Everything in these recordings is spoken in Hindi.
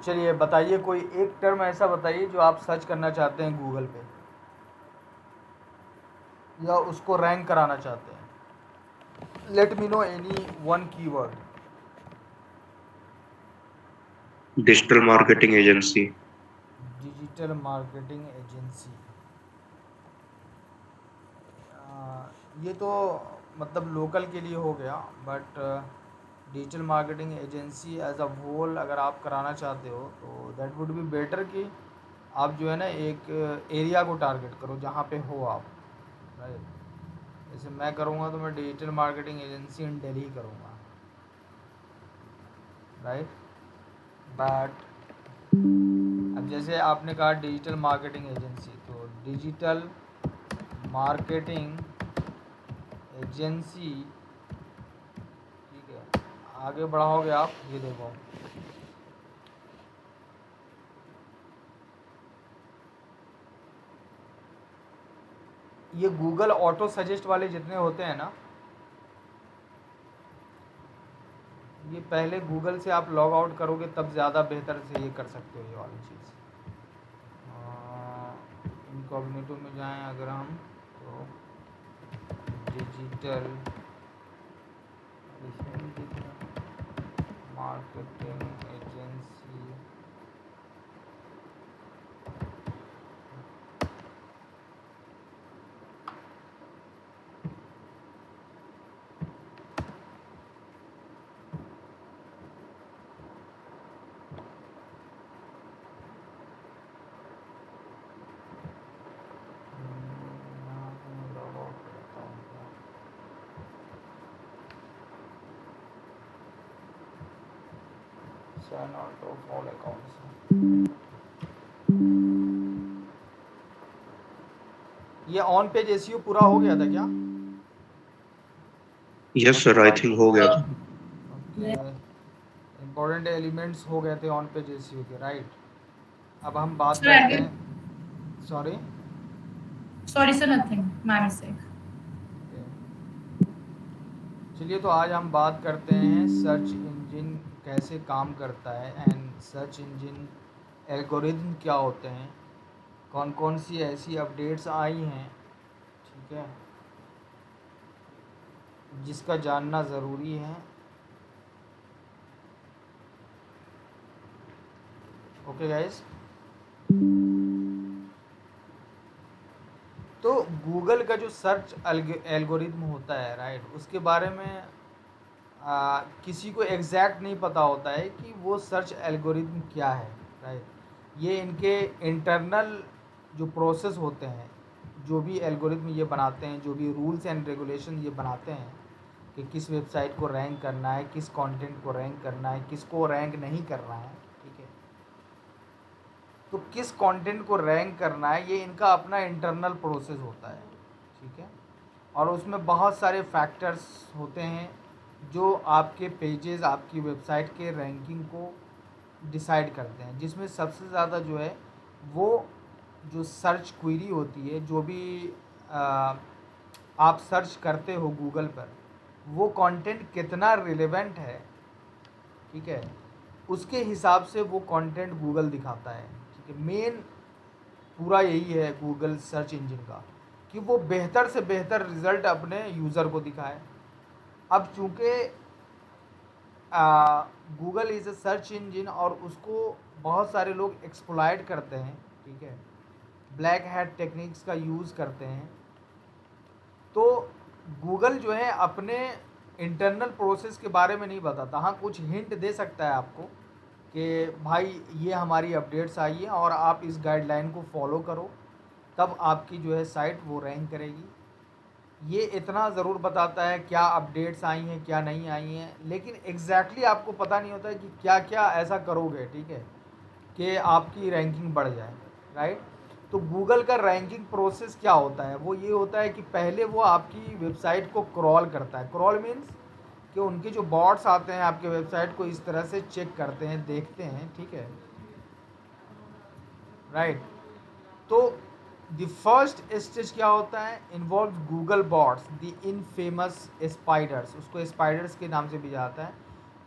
चलिए बताइए, कोई एक टर्म ऐसा बताइए जो आप सर्च करना चाहते हैं गूगल पे या उसको रैंक कराना चाहते हैं। Let me know any one keyword. Digital marketing agency. Digital marketing agency. ये तो मतलब लोकल के लिए हो गया, but digital marketing agency as a whole अगर आप कराना चाहते हो तो दैट वुड बी बेटर कि आप जो है ना एक एरिया को टारगेट करो जहाँ पे हो आप, राइट। जैसे मैं करूँगा तो मैं डिजिटल मार्केटिंग एजेंसी इन दिल्ली करूँगा, राइट। बट अब जैसे आपने कहा डिजिटल मार्केटिंग एजेंसी, तो डिजिटल मार्केटिंग एजेंसी, ठीक है। आगे बढ़ाओगे आप, ये देखो ये गूगल ऑटो सजेस्ट वाले जितने होते हैं ना, ये पहले गूगल से आप लॉग आउट करोगे तब ज़्यादा बेहतर से ये कर सकते हो ये वाली चीज़। इनकॉग्निटो में जाएं अगर हम, तो डिजिटल मार्केटिंग एजेंसी, यहाँ से मैं लॉग आउट करता हूँ क्या, sign out of all accounts. ये ऑन पेज एसईओ पूरा हो गया था क्या? यस सर, आई थिंक हो गया था। ओके, इम्पोर्टेंट एलिमेंट्स हो गए थे ऑन पेज एसईओ के, राइट। अब हम बात Sir, I करते will. हैं, sorry. Sorry, sir, nothing. My mistake. चलिए तो आज हम बात करते हैं सर्च इंजन कैसे काम करता है एंड सर्च इंजन एल्गोरिथम क्या होते हैं, कौन कौन सी ऐसी अपडेट्स आई हैं, ठीक है, जिसका जानना ज़रूरी है। ओके गाइस, तो गूगल का जो सर्च एल्गोरिथम होता है, राइट, उसके बारे में किसी को एग्जैक्ट नहीं पता होता है कि वो सर्च एल्गोरिथम क्या है, राइट। ये इनके इंटरनल जो प्रोसेस होते हैं, जो भी एल्गोरिथम ये बनाते हैं, जो भी रूल्स एंड रेगुलेशन ये बनाते हैं कि किस वेबसाइट को रैंक करना है, किस कंटेंट को रैंक करना है, किसको रैंक नहीं करना है, ठीक है। तो किस कंटेंट को रैंक करना है, ये इनका अपना इंटरनल प्रोसेस होता है, ठीक है। और उसमें बहुत सारे फैक्टर्स होते हैं जो आपके पेजेस, आपकी वेबसाइट के रैंकिंग को डिसाइड करते हैं, जिसमें सबसे ज़्यादा जो है वो जो सर्च क्वेरी होती है, जो भी आ, आप सर्च करते हो गूगल पर, वो कंटेंट कितना रिलेवेंट है, ठीक है, उसके हिसाब से वो कंटेंट गूगल दिखाता है, ठीक है। मेन पूरा यही है गूगल सर्च इंजन का, कि वो बेहतर से बेहतर रिज़ल्ट अपने यूज़र को दिखाए। अब चूँकि Google is a search engine और उसको बहुत सारे लोग एक्सप्लॉइट करते हैं, ठीक है, ब्लैक हैट टेक्निक्स का यूज़ करते हैं। तो गूगल जो है अपने इंटरनल प्रोसेस के बारे में नहीं बताता। हाँ, कुछ हिंट दे सकता है आपको कि भाई ये हमारी अपडेट्स आई है और आप इस गाइडलाइन को फॉलो करो, तब आपकी जो है साइट वो रैंक करेगी। ये इतना ज़रूर बताता है क्या अपडेट्स आई हैं, क्या नहीं आई हैं, लेकिन एग्जैक्टली आपको पता नहीं होता है कि क्या क्या ऐसा करोगे, ठीक है, कि आपकी रैंकिंग बढ़ जाए, राइट। तो गूगल का रैंकिंग प्रोसेस क्या होता है, वो ये होता है कि पहले वो आपकी वेबसाइट को क्रॉल करता है। क्रॉल मीन्स कि उनके जो बॉट्स आते हैं आपके वेबसाइट को इस तरह से चेक करते हैं, देखते हैं, ठीक है, राइट। तो द फर्स्ट स्टेज क्या होता है, involve Google bots the infamous spiders, उसको स्पाइडर्स के नाम से भी जाता है।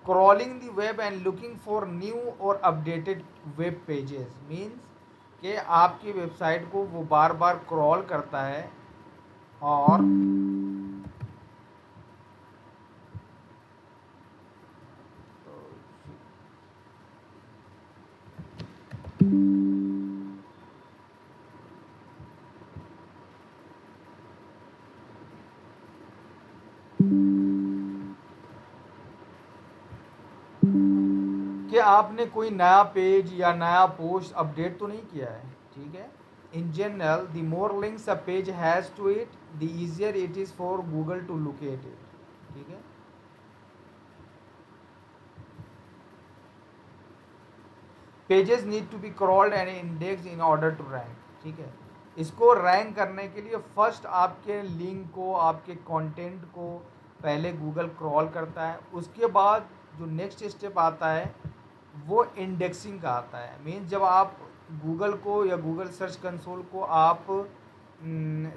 Crawling the web and looking for new और अपडेटेड वेब पेजेस मीन्स कि आपकी वेबसाइट को वो बार बार क्रॉल करता है और कि आपने कोई नया पेज या नया पोस्ट अपडेट तो नहीं किया है, ठीक है। In general the more links a page has to it the easier it is for Google to locate it, ठीक है। Pages need to be crawled and index in order to rank, ठीक है। इसको रैंक करने के लिए फर्स्ट आपके लिंक को, आपके कंटेंट को पहले गूगल क्रॉल करता है, उसके बाद जो नेक्स्ट स्टेप आता है वो इंडेक्सिंग का आता है। मीन्स जब आप गूगल को या गूगल सर्च कंसोल को आप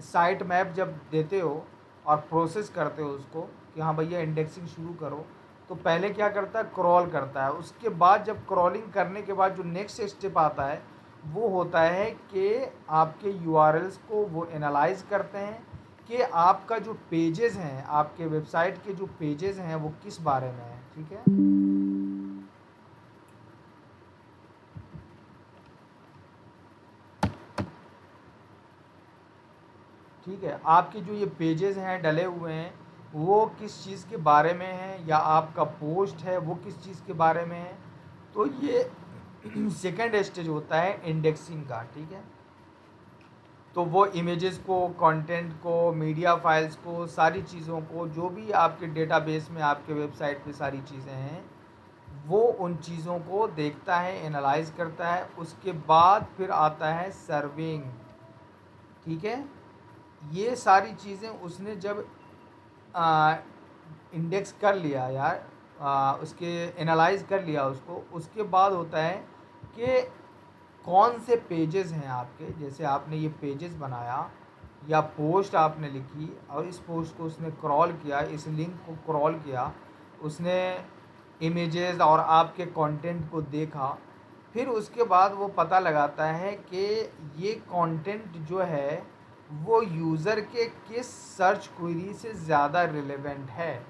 साइट मैप जब देते हो और प्रोसेस करते हो उसको कि हाँ भैया इंडेक्सिंग शुरू करो, तो पहले क्या करता है, क्रॉल करता है। उसके बाद जब क्रॉलिंग करने के बाद जो नेक्स्ट स्टेप आता है वो होता है कि आपके यूआरएल्स को वो एनालाइज करते हैं कि आपका जो पेजेस हैं, आपके वेबसाइट के जो पेजेस हैं वो किस बारे में है, ठीक है। ठीक है, आपके जो ये पेजेस हैं डले हुए हैं वो किस चीज़ के बारे में है, या आपका पोस्ट है वो किस चीज़ के बारे में है, तो ये सेकेंड स्टेज होता है इंडेक्सिंग का, ठीक है। तो वो इमेजेस को, कंटेंट को, मीडिया फाइल्स को, सारी चीज़ों को, जो भी आपके डेटाबेस में आपके वेबसाइट पे सारी चीज़ें हैं, वो उन चीज़ों को देखता है, एनालाइज करता है। उसके बाद फिर आता है सर्विंग, ठीक है। ये सारी चीज़ें उसने जब इंडेक्स कर लिया यार, उसके एनालाइज कर लिया उसको, उसके बाद होता है कि कौन से पेजेस हैं आपके। जैसे आपने ये पेजेस बनाया या पोस्ट आपने लिखी और इस पोस्ट को उसने क्रॉल किया, इस लिंक को क्रॉल किया, उसने इमेजेस और आपके कंटेंट को देखा, फिर उसके बाद वो पता लगाता है कि ये कंटेंट जो है वो यूज़र के किस सर्च क्वेरी से ज़्यादा रिलेवेंट है।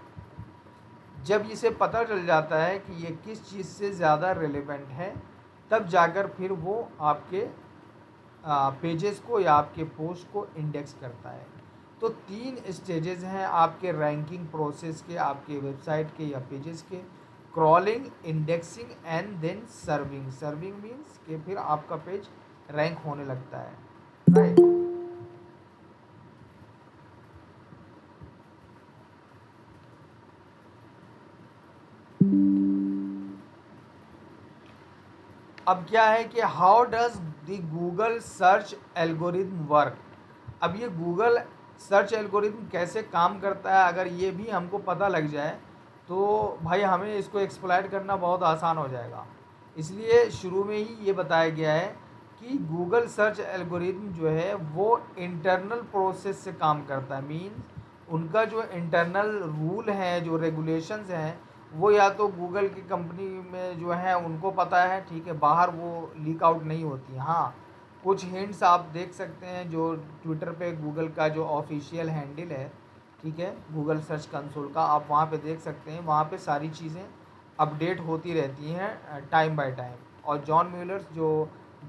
जब इसे पता चल जाता है कि ये किस चीज़ से ज़्यादा रिलेवेंट है, तब जाकर फिर वो आपके पेजेस को या आपके पोस्ट को इंडेक्स करता है। तो 3 स्टेजेस हैं आपके रैंकिंग प्रोसेस के, आपके वेबसाइट के या पेजेस के: crawling, indexing and then serving. Serving means कि फिर आपका पेज रैंक होने लगता है, राइट। अब क्या है कि how does the Google search algorithm work. अब ये गूगल सर्च एल्गोरिथम कैसे काम करता है, अगर ये भी हमको पता लग जाए तो भाई हमें इसको एक्सप्लॉइट करना बहुत आसान हो जाएगा। इसलिए शुरू में ही ये बताया गया है कि गूगल सर्च एल्गोरिथम जो है वो इंटरनल प्रोसेस से काम करता है। मीन्स उनका जो इंटरनल रूल हैं, जो रेगुलेशंस हैं, वो या तो गूगल की कंपनी में जो है उनको पता है, ठीक है, बाहर वो लीक आउट नहीं होती। हाँ, कुछ हिंट्स आप देख सकते हैं जो ट्विटर पे गूगल का जो ऑफिशियल हैंडल है, ठीक है, गूगल सर्च कंसोल का, आप वहाँ पे देख सकते हैं। वहाँ पे सारी चीज़ें अपडेट होती रहती हैं टाइम बाय टाइम। और जॉन म्यूलर्स जो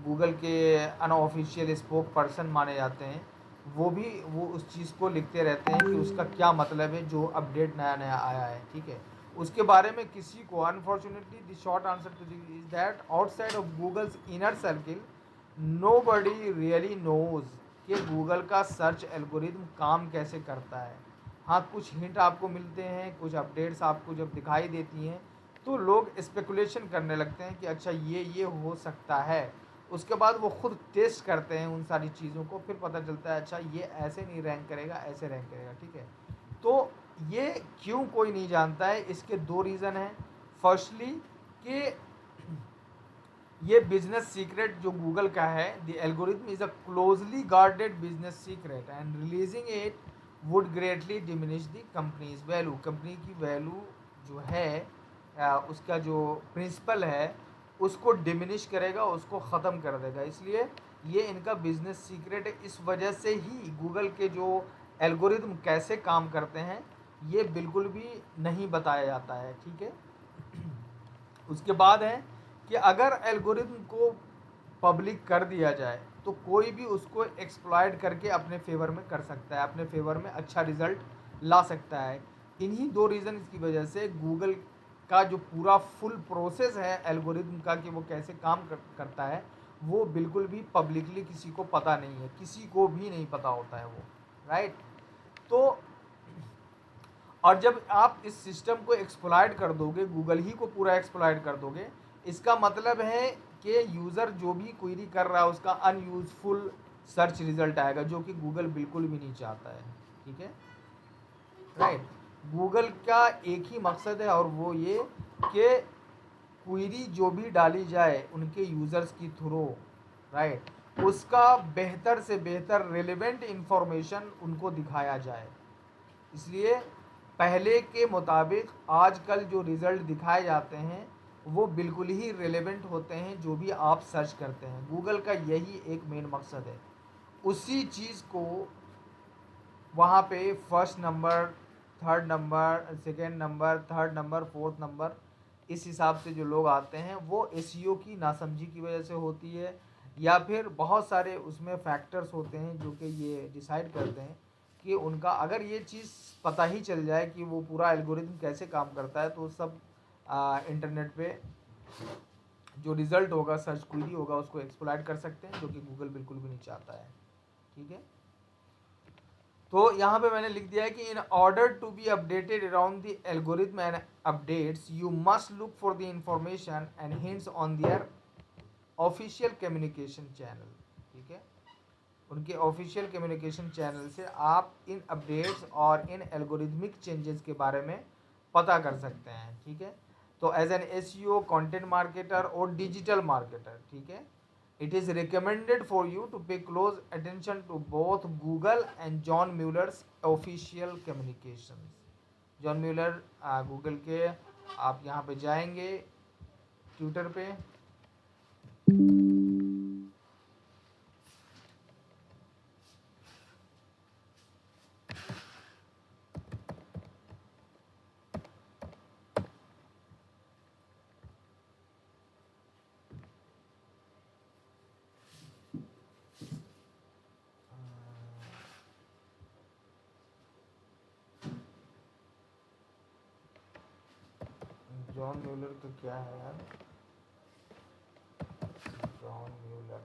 गूगल के अनऑफिशियल स्पोक पर्सन माने जाते हैं, वो उस चीज़ को लिखते रहते हैं कि उसका क्या मतलब है जो अपडेट नया नया आया है, ठीक है। उसके बारे में किसी को, unfortunately the short answer to this is that outside of Google's inner circle nobody really knows कि गूगल का सर्च एल्गोरिथम काम कैसे करता है। हाँ, कुछ हिंट आपको मिलते हैं, कुछ अपडेट्स आपको जब दिखाई देती हैं तो लोग स्पेकुलेशन करने लगते हैं कि अच्छा ये हो सकता है। उसके बाद वो खुद टेस्ट करते हैं उन सारी चीज़ों को, फिर पता चलता है अच्छा ये ऐसे नहीं रैंक करेगा, ऐसे रैंक करेगा, ठीक है। तो ये क्यों कोई नहीं जानता है, इसके 2 रीज़न हैं। फर्स्टली कि ये बिजनेस सीक्रेट जो गूगल का है, the algorithm is a closely guarded business secret and releasing it would greatly diminish the companies value. Company की वैल्यू जो है उसका जो प्रिंसिपल है उसको डिमिनिश करेगा, उसको ख़त्म कर देगा। इसलिए ये इनका बिजनेस सीक्रेट है। इस वजह से ही गूगल के जो एल्गोरिदम कैसे काम करते हैं ये बिल्कुल भी नहीं बताया जाता है, ठीक है। उसके बाद है कि अगर एल्गोरिदम को पब्लिक कर दिया जाए तो कोई भी उसको एक्सप्लॉइट करके अपने फेवर में कर सकता है, अपने फेवर में अच्छा रिजल्ट ला सकता है। इन्हीं दो रीज़न की वजह से गूगल का जो पूरा फुल प्रोसेस है एल्गोरिदम का कि वो कैसे काम करता है वो बिल्कुल भी पब्लिकली किसी को पता नहीं है, किसी को भी नहीं पता होता है वो, राइट। तो और जब आप इस सिस्टम को एक्सप्लॉइट कर दोगे, गूगल ही को पूरा एक्सप्लॉइट कर दोगे, इसका मतलब है कि यूज़र जो भी क्वेरी कर रहा है उसका अनयूजफुल सर्च रिजल्ट आएगा, जो कि गूगल बिल्कुल भी नहीं चाहता है, ठीक है, राइट। गूगल का एक ही मकसद है और वो ये कि क्वेरी जो भी डाली जाए उनके यूज़र्स की थ्रू, राइट, उसका बेहतर से बेहतर रिलेवेंट इंफॉर्मेशन उनको दिखाया जाए। इसलिए पहले के मुताबिक आजकल जो रिज़ल्ट दिखाए जाते हैं वो बिल्कुल ही रिलेवेंट होते हैं जो भी आप सर्च करते हैं। गूगल का यही एक मेन मकसद है, उसी चीज़ को वहाँ पे first number, third number, second number, third number, fourth number, इस हिसाब से जो लोग आते हैं वो एसईओ की नासमझी की वजह से होती है, या फिर बहुत सारे उसमें फैक्टर्स होते हैं जो कि ये डिसाइड करते हैं कि उनका अगर ये चीज़ पता ही चल जाए कि वो पूरा एल्गोरिथम कैसे काम करता है तो सब इंटरनेट पे जो रिज़ल्ट होगा, सर्च क्वेरी होगा, उसको एक्सप्लॉइट कर सकते हैं, जो कि गूगल बिल्कुल भी नहीं चाहता है, ठीक है। तो यहाँ पे मैंने लिख दिया है कि in order to be updated around the algorithm and updates you must look for the information and hints on their official communication channel, ठीक है। उनके ऑफिशियल कम्युनिकेशन चैनल से आप इन अपडेट्स और इन एल्गोरिथमिक चेंजेस के बारे में पता कर सकते हैं, ठीक है। तो as an SEO, content marketer और डिजिटल मार्केटर, ठीक है, it is recommended for you to pay close attention to both Google and John Mueller's official communications। John Mueller Google के, आप यहाँ पे जाएंगे ट्विटर पे, जॉन म्यूलर तो क्या है यार, जॉन म्यूलर,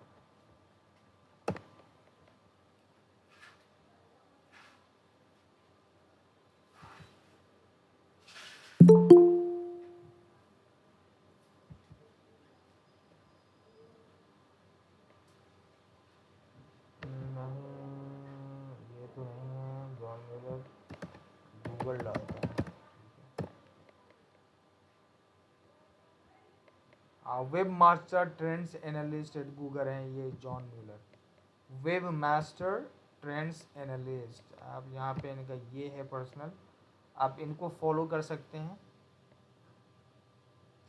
नहीं ये तो नहीं है जॉन म्यूलर, गूगल डालता है, webmaster trends analyst at Google हैं ये John Mueller, webmaster trends analyst. आप यहाँ पे इनका ये है पर्सनल, आप इनको फॉलो कर सकते हैं,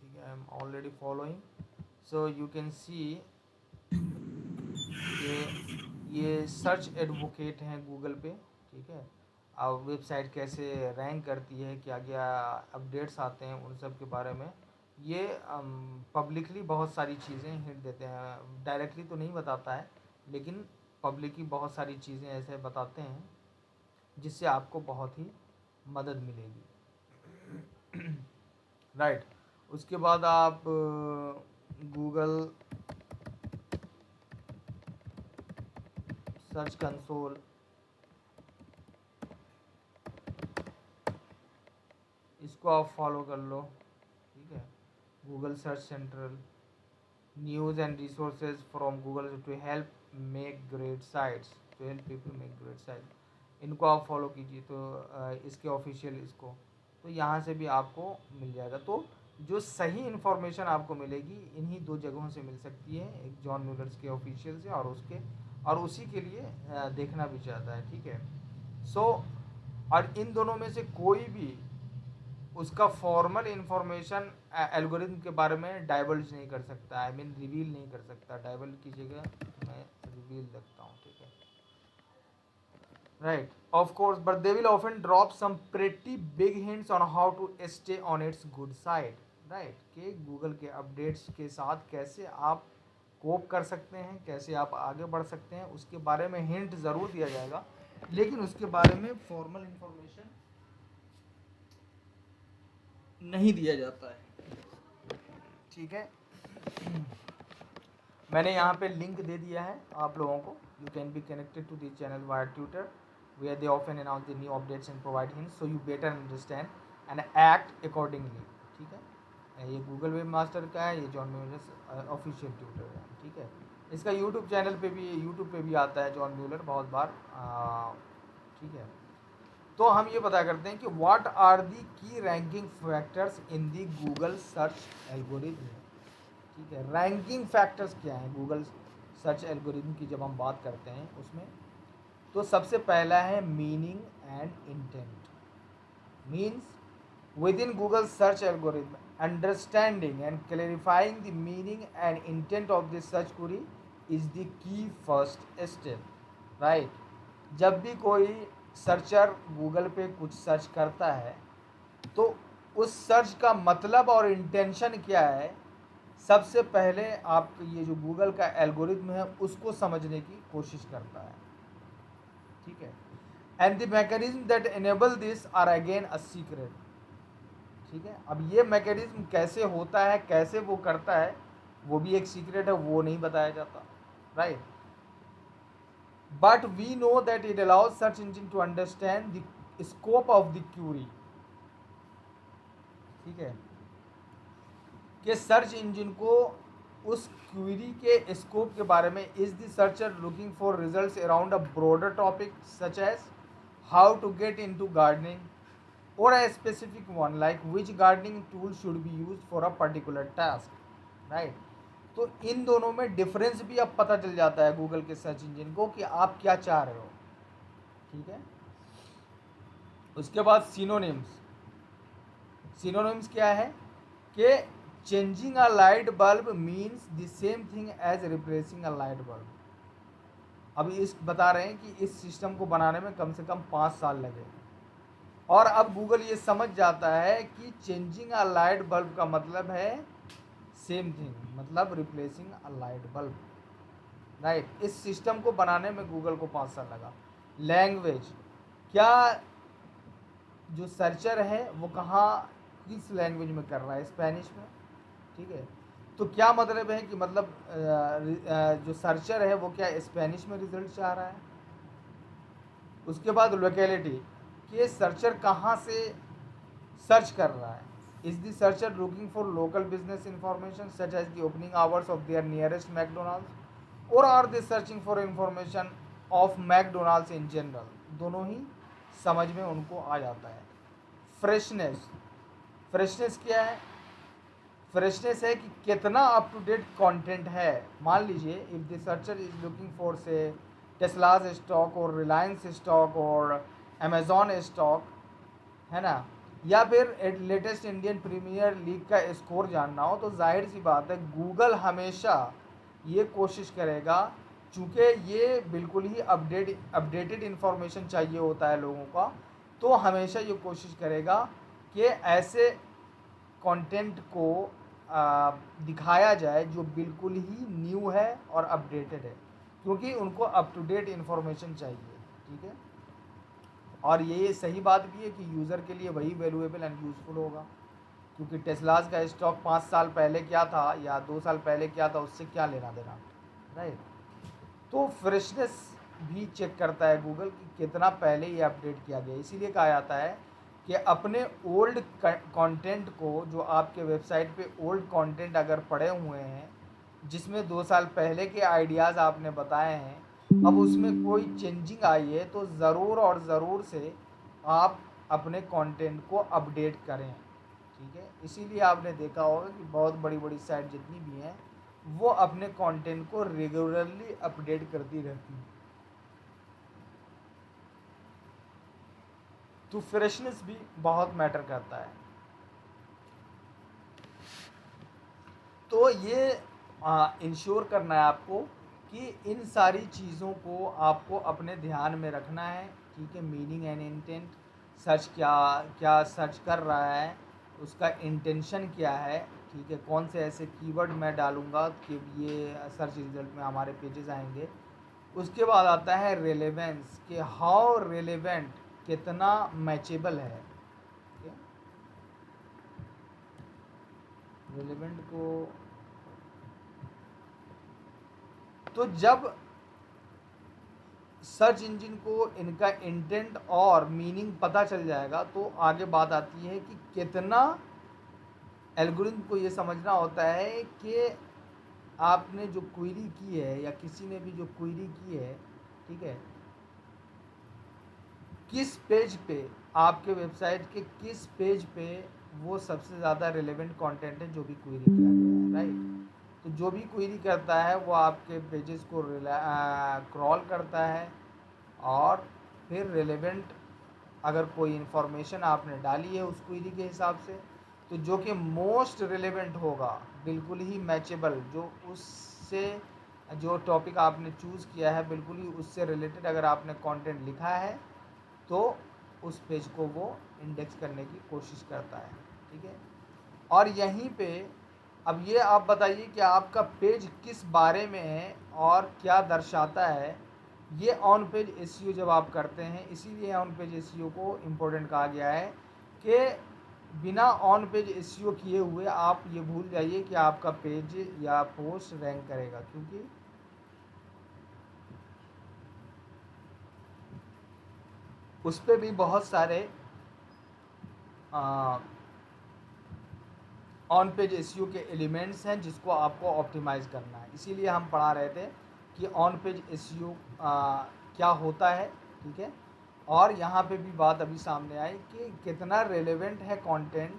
ठीक है। I am already following, so you can see ये सर्च एडवोकेट हैं गूगल पे, ठीक है। अब वेबसाइट कैसे रैंक करती है, क्या क्या अपडेट्स आते हैं उन सब के बारे में ये पब्लिकली बहुत सारी चीज़ें हिंट देते हैं, डायरेक्टली तो नहीं बताता है लेकिन पब्लिकली बहुत सारी चीज़ें ऐसे बताते हैं जिससे आपको बहुत ही मदद मिलेगी, राइट। उसके बाद आप गूगल सर्च कंसोल, इसको आप फॉलो कर लो, ठीक है। Google search central, news and resources from Google to help make great sites, to help people make great site, इनको आप फॉलो कीजिए। तो इसके ऑफिशियल इसको, तो यहाँ से भी आपको मिल जाएगा। तो जो सही इन्फॉर्मेशन आपको मिलेगी इन्हीं दो जगहों से मिल सकती है, एक जॉन म्यूलर्स के ऑफिशियल से और उसके, और उसी के लिए देखना भी चाहता है, ठीक है। सो और इन दोनों में से कोई भी उसका फॉर्मल इंफॉर्मेशन एल्गोरिथम के बारे में डाइवल्ज नहीं कर सकता, आई मीन रिवील नहीं कर सकता। डाइवल्ज की जगह मैं रिवील रखता हूँ, ठीक है, right, of course, but they will often drop some pretty big hints on how to stay on its good side, right, कि गूगल के अपडेट्स के साथ कैसे आप कोप कर सकते हैं, कैसे आप आगे बढ़ सकते हैं, उसके बारे में हिंट ज़रूर दिया जाएगा, लेकिन उसके बारे में फॉर्मल इंफॉर्मेशन नहीं दिया जाता है, ठीक है। मैंने यहाँ पे लिंक दे दिया है आप लोगों को। You can be connected to this channel via Twitter where they often announce the new updates and provide hints so you better understand and act accordingly, ठीक है। ये गूगल वेब मास्टर का है, ये जॉन म्यूलर ऑफिशियल ट्विटर है, ठीक है। इसका यूट्यूब चैनल पे भी, यूट्यूब पे भी आता है जॉन म्यूलर बहुत बार, ठीक है। तो हम ये पता करते हैं कि व्हाट आर दी की ranking factors in the Google search algorithm, ठीक है। रैंकिंग फैक्टर्स क्या हैं गूगल सर्च एल्गोरिथम की जब हम बात करते हैं उसमें, तो सबसे पहला है meaning and intent. Means with in Google search algorithm understanding and clarifying the meaning and intent of the search query is the key first step, right. जब भी कोई सर्चर गूगल पे कुछ सर्च करता है तो उस सर्च का मतलब और इंटेंशन क्या है, सबसे पहले आप ये जो गूगल का एल्गोरिथम है उसको समझने की कोशिश करता है, ठीक है। And the mechanism that enable this are again a secret, ठीक है। अब ये मैकेनिज्म कैसे होता है, कैसे वो करता है, वो भी एक सीक्रेट है, वो नहीं बताया जाता, right. But we know that it allows search engine to understand the scope of the query, ठीक है, कि सर्च इंजन को उस क्वेरी के स्कोप के बारे में, is the searcher looking for results around a broader topic such as how to get into gardening और a specific one like which gardening tool should be used for a particular task, right। तो इन दोनों में डिफरेंस भी अब पता चल जाता है गूगल के सर्च इंजन को कि आप क्या चाह रहे हो, ठीक है। उसके बाद सिनोनिम्स। सिनोनिम्स क्या है कि changing a light bulb means the same thing as replacing a light bulb. अभी इस बता रहे हैं कि इस सिस्टम को बनाने में कम से कम 5 साल लगे, और अब गूगल ये समझ जाता है कि चेंजिंग अ लाइट बल्ब का मतलब है सेम थिंग, मतलब replacing a light bulb, right. इस सिस्टम को बनाने में गूगल को 5 साल लगा। लैंग्वेज, क्या जो सर्चर है वो कहाँ किस लैंग्वेज में कर रहा है, स्पेनिश में, ठीक है। तो क्या मतलब है कि मतलब जो सर्चर है वो क्या स्पेनिश में रिजल्ट चाह रहा है। उसके बाद लोकेलिटी, कि सर्चर कहाँ से सर्च कर रहा है, is the searcher looking for local business information such as the opening hours of their nearest McDonald's और are they searching for information of McDonald's in general. दोनों ही समझ में उनको आ जाता है। फ्रेशनेस, फ्रेशनेस क्या है, फ्रेशनेस है कि कितना अप टू डेट कंटेंट है। मान लीजिए if the searcher is looking for से टेस्लाज स्टॉक और रिलायंस स्टॉक और अमेजॉन स्टॉक, है ना, या फिर लेटेस्ट इंडियन प्रीमियर लीग का स्कोर जानना हो, तो जाहिर सी बात है गूगल हमेशा ये कोशिश करेगा, चूँकि ये बिल्कुल ही अपडेटेड इन्फॉर्मेशन चाहिए होता है लोगों का, तो हमेशा ये कोशिश करेगा कि ऐसे कंटेंट को दिखाया जाए जो बिल्कुल ही न्यू है और अपडेटेड है, क्योंकि उनको अप टू डेट इन्फॉर्मेशन चाहिए, ठीक है। और ये सही बात भी है कि यूज़र के लिए वही वैल्यूएबल एंड यूज़फुल होगा, क्योंकि टेस्लाज का स्टॉक 5 साल पहले क्या था या 2 साल पहले क्या था, उससे क्या लेना देना, राइट। तो फ्रेशनेस भी चेक करता है गूगल कि कितना पहले ये अपडेट किया गया। इसीलिए कहा जाता है कि अपने ओल्ड कंटेंट को, जो आपके वेबसाइट पे ओल्ड कंटेंट अगर पड़े हुए हैं जिसमें 2 साल पहले के आइडियाज़ आपने बताए हैं, अब उसमें कोई चेंजिंग आई है तो ज़रूर और ज़रूर से आप अपने कंटेंट को अपडेट करें, ठीक है। इसीलिए आपने देखा होगा कि बहुत बड़ी बड़ी साइट जितनी भी हैं वो अपने कंटेंट को रेगुलरली अपडेट करती रहती हैं। तो फ्रेशनेस भी बहुत मैटर करता है। तो ये इंश्योर करना है आपको कि इन सारी चीज़ों को आपको अपने ध्यान में रखना है, ठीक है। मीनिंग एंड इंटेंट, सर्च क्या क्या सर्च कर रहा है, उसका इंटेंशन क्या है, ठीक है। कौन से ऐसे कीवर्ड मैं डालूंगा कि ये सर्च रिजल्ट में हमारे पेजेस आएंगे। उसके बाद आता है रेलेवेंस, कि हाउ रेलेवेंट, कितना मैचेबल है, ठीक है। रेलेवेंट को तो जब सर्च इंजन को इनका इंटेंट और मीनिंग पता चल जाएगा तो आगे बात आती है कि कितना एल्गोरिथम को ये समझना होता है कि आपने जो क्वेरी की है या किसी ने भी जो क्वेरी की है, ठीक है, किस पेज पे, आपके वेबसाइट के किस पेज पे वो सबसे ज़्यादा रिलेवेंट कंटेंट है जो भी क्वेरी किया गया है, राइट। तो जो भी क्वेरी करता है वो आपके पेजेस को क्रॉल करता है और फिर रिलेवेंट अगर कोई इन्फॉर्मेशन आपने डाली है उस क्वेरी के हिसाब से, तो जो कि मोस्ट रिलेवेंट होगा, बिल्कुल ही मैचेबल, जो उससे जो टॉपिक आपने चूज़ किया है बिल्कुल ही उससे रिलेटेड अगर आपने कंटेंट लिखा है तो उस पेज को वो इंडेक्स करने की कोशिश करता है, ठीक है। और यहीं पे अब ये आप बताइए कि आपका पेज किस बारे में है और क्या दर्शाता है। ये ऑन पेज एसईओ जब आप करते हैं, इसीलिए ऑन पेज एसईओ को इम्पोर्टेंट कहा गया है कि बिना ऑन पेज एसईओ किए हुए आप ये भूल जाइए कि आपका पेज या पोस्ट रैंक करेगा, क्योंकि उस पर भी बहुत सारे ऑन पेज एसईओ के एलिमेंट्स हैं जिसको आपको ऑप्टिमाइज़ करना है। इसीलिए हम पढ़ा रहे थे कि ऑन पेज एसईओ क्या होता है, ठीक है। और यहाँ पे भी बात अभी सामने आई कि कितना रेलेवेंट है कंटेंट,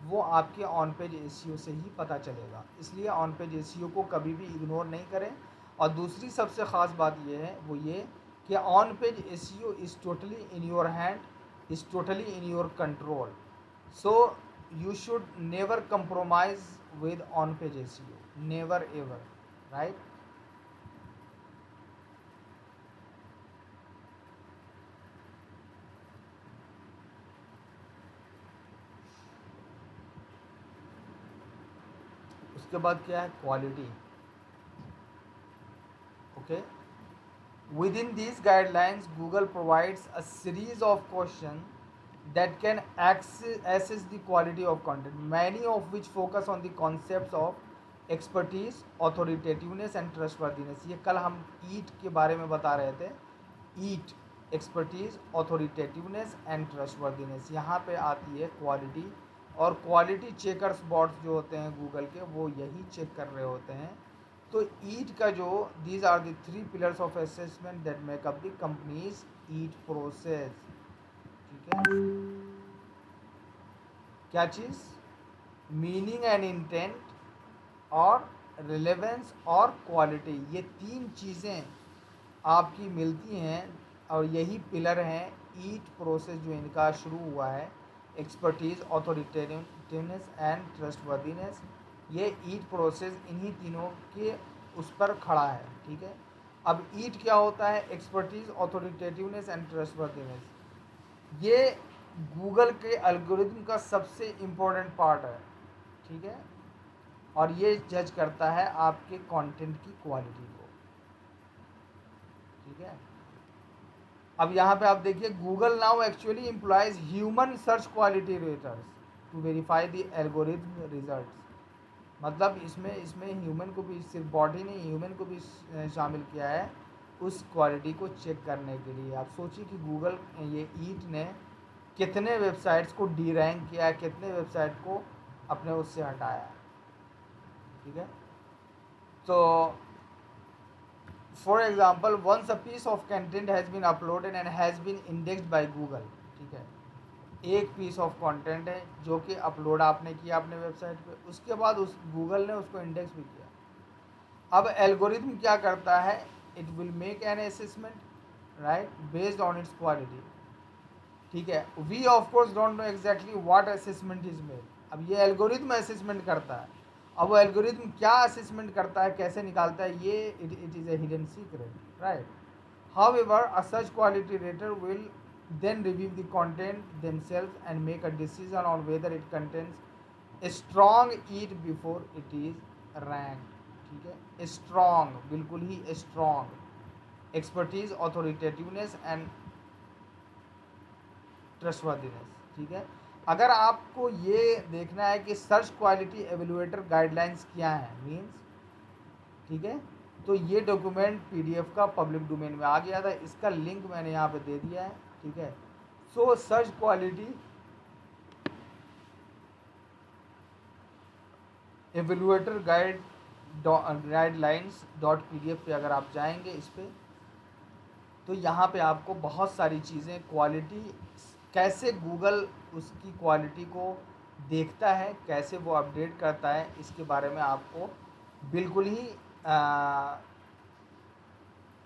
वो आपके ऑन पेज एसईओ से ही पता चलेगा। इसलिए ऑन पेज एसईओ को कभी भी इग्नोर नहीं करें। और दूसरी सबसे ख़ास बात ये है वो ये कि on page SEO is totally in your hand, is totally in your control. So you should never compromise with on page SEO, never ever, right? उसके बाद क्या है, quality, okay. Within these guidelines, Google provides a series of questions that can assess the quality of content, many of which focus on the concepts of expertise, authoritativeness and trustworthiness। ये कल हम ईट के बारे में बता रहे थे, ईट, एक्सपर्टीज, ऑथोरिटेटिवनेस एंड ट्रस्टवर्दीनेस। यहाँ पे आती है क्वालिटी, और क्वालिटी चेकर्स बॉट्स जो होते हैं गूगल के, वो यही चेक कर रहे होते हैं। तो ईट का जो, these are the 3 pillars of assessment that make up the company's EAT process, ठीक है। क्या चीज़, मीनिंग एंड इंटेंट और रिलेवेंस और क्वालिटी, ये 3 चीज़ें आपकी मिलती हैं और यही पिलर हैं ईट प्रोसेस जो इनका शुरू हुआ है। एक्सपर्टीज़, ऑथोरिटेटिवनेस एंड ट्रस्टवर्दीनेस, ये ईट प्रोसेस इन्हीं तीनों के उस पर खड़ा है, ठीक है। अब ईट क्या होता है, एक्सपर्टीज़, ऑथोरिटेटिवनेस एंड ट्रस्टवर्दीनेस, ये गूगल के एल्गोरिथम का सबसे इम्पोर्टेंट पार्ट है, ठीक है। और ये जज करता है आपके कंटेंट की क्वालिटी को, ठीक है। अब यहाँ पे आप देखिए, Google now actually employs human search quality raters to verify the algorithm results. मतलब इसमें ह्यूमन को भी, सिर्फ बॉडी नहीं, ह्यूमन को भी शामिल किया है उस क्वालिटी को चेक करने के लिए। आप सोचिए कि गूगल, ये ईट ने कितने वेबसाइट्स को डी रैंक किया है, कितने वेबसाइट को अपने उससे हटाया, ठीक है। तो for example, once a piece of content has been uploaded and has been indexed by Google, ठीक है। एक पीस ऑफ कंटेंट है जो कि अपलोड आपने किया अपने वेबसाइट पे, उसके बाद उस गूगल ने उसको इंडेक्स भी किया। अब एल्गोरिथम क्या करता है, it will make an assessment, right, based on its quality, ठीक है। We of course don't know exactly what assessment is made. अब ये एल्गोरिथम असेसमेंट करता है अब वो एल्गोरिथम क्या असेसमेंट करता है, कैसे निकालता है, ये it is a hidden secret, right. However, a search quality rater will then review the content themselves and make a decision on whether it contains a strong it before it is ranked. ठीक है, strong, बिल्कुल ही strong, expertise, authoritativeness and trustworthiness. ठीक है, अगर आपको ये देखना है कि सर्च क्वालिटी एवेलुएटर गाइडलाइंस क्या है, मीन्स, ठीक है, तो ये डॉक्यूमेंट पीडीएफ का पब्लिक डोमेन में आ गया था, इसका लिंक मैंने यहाँ पे दे दिया है. ठीक है, so search quality evaluator guidelines .pdf पे अगर आप जाएंगे इस पर, तो यहाँ पे आपको बहुत सारी चीज़ें, क्वालिटी कैसे गूगल उसकी क्वालिटी को देखता है, कैसे वो अपडेट करता है, इसके बारे में आपको बिल्कुल ही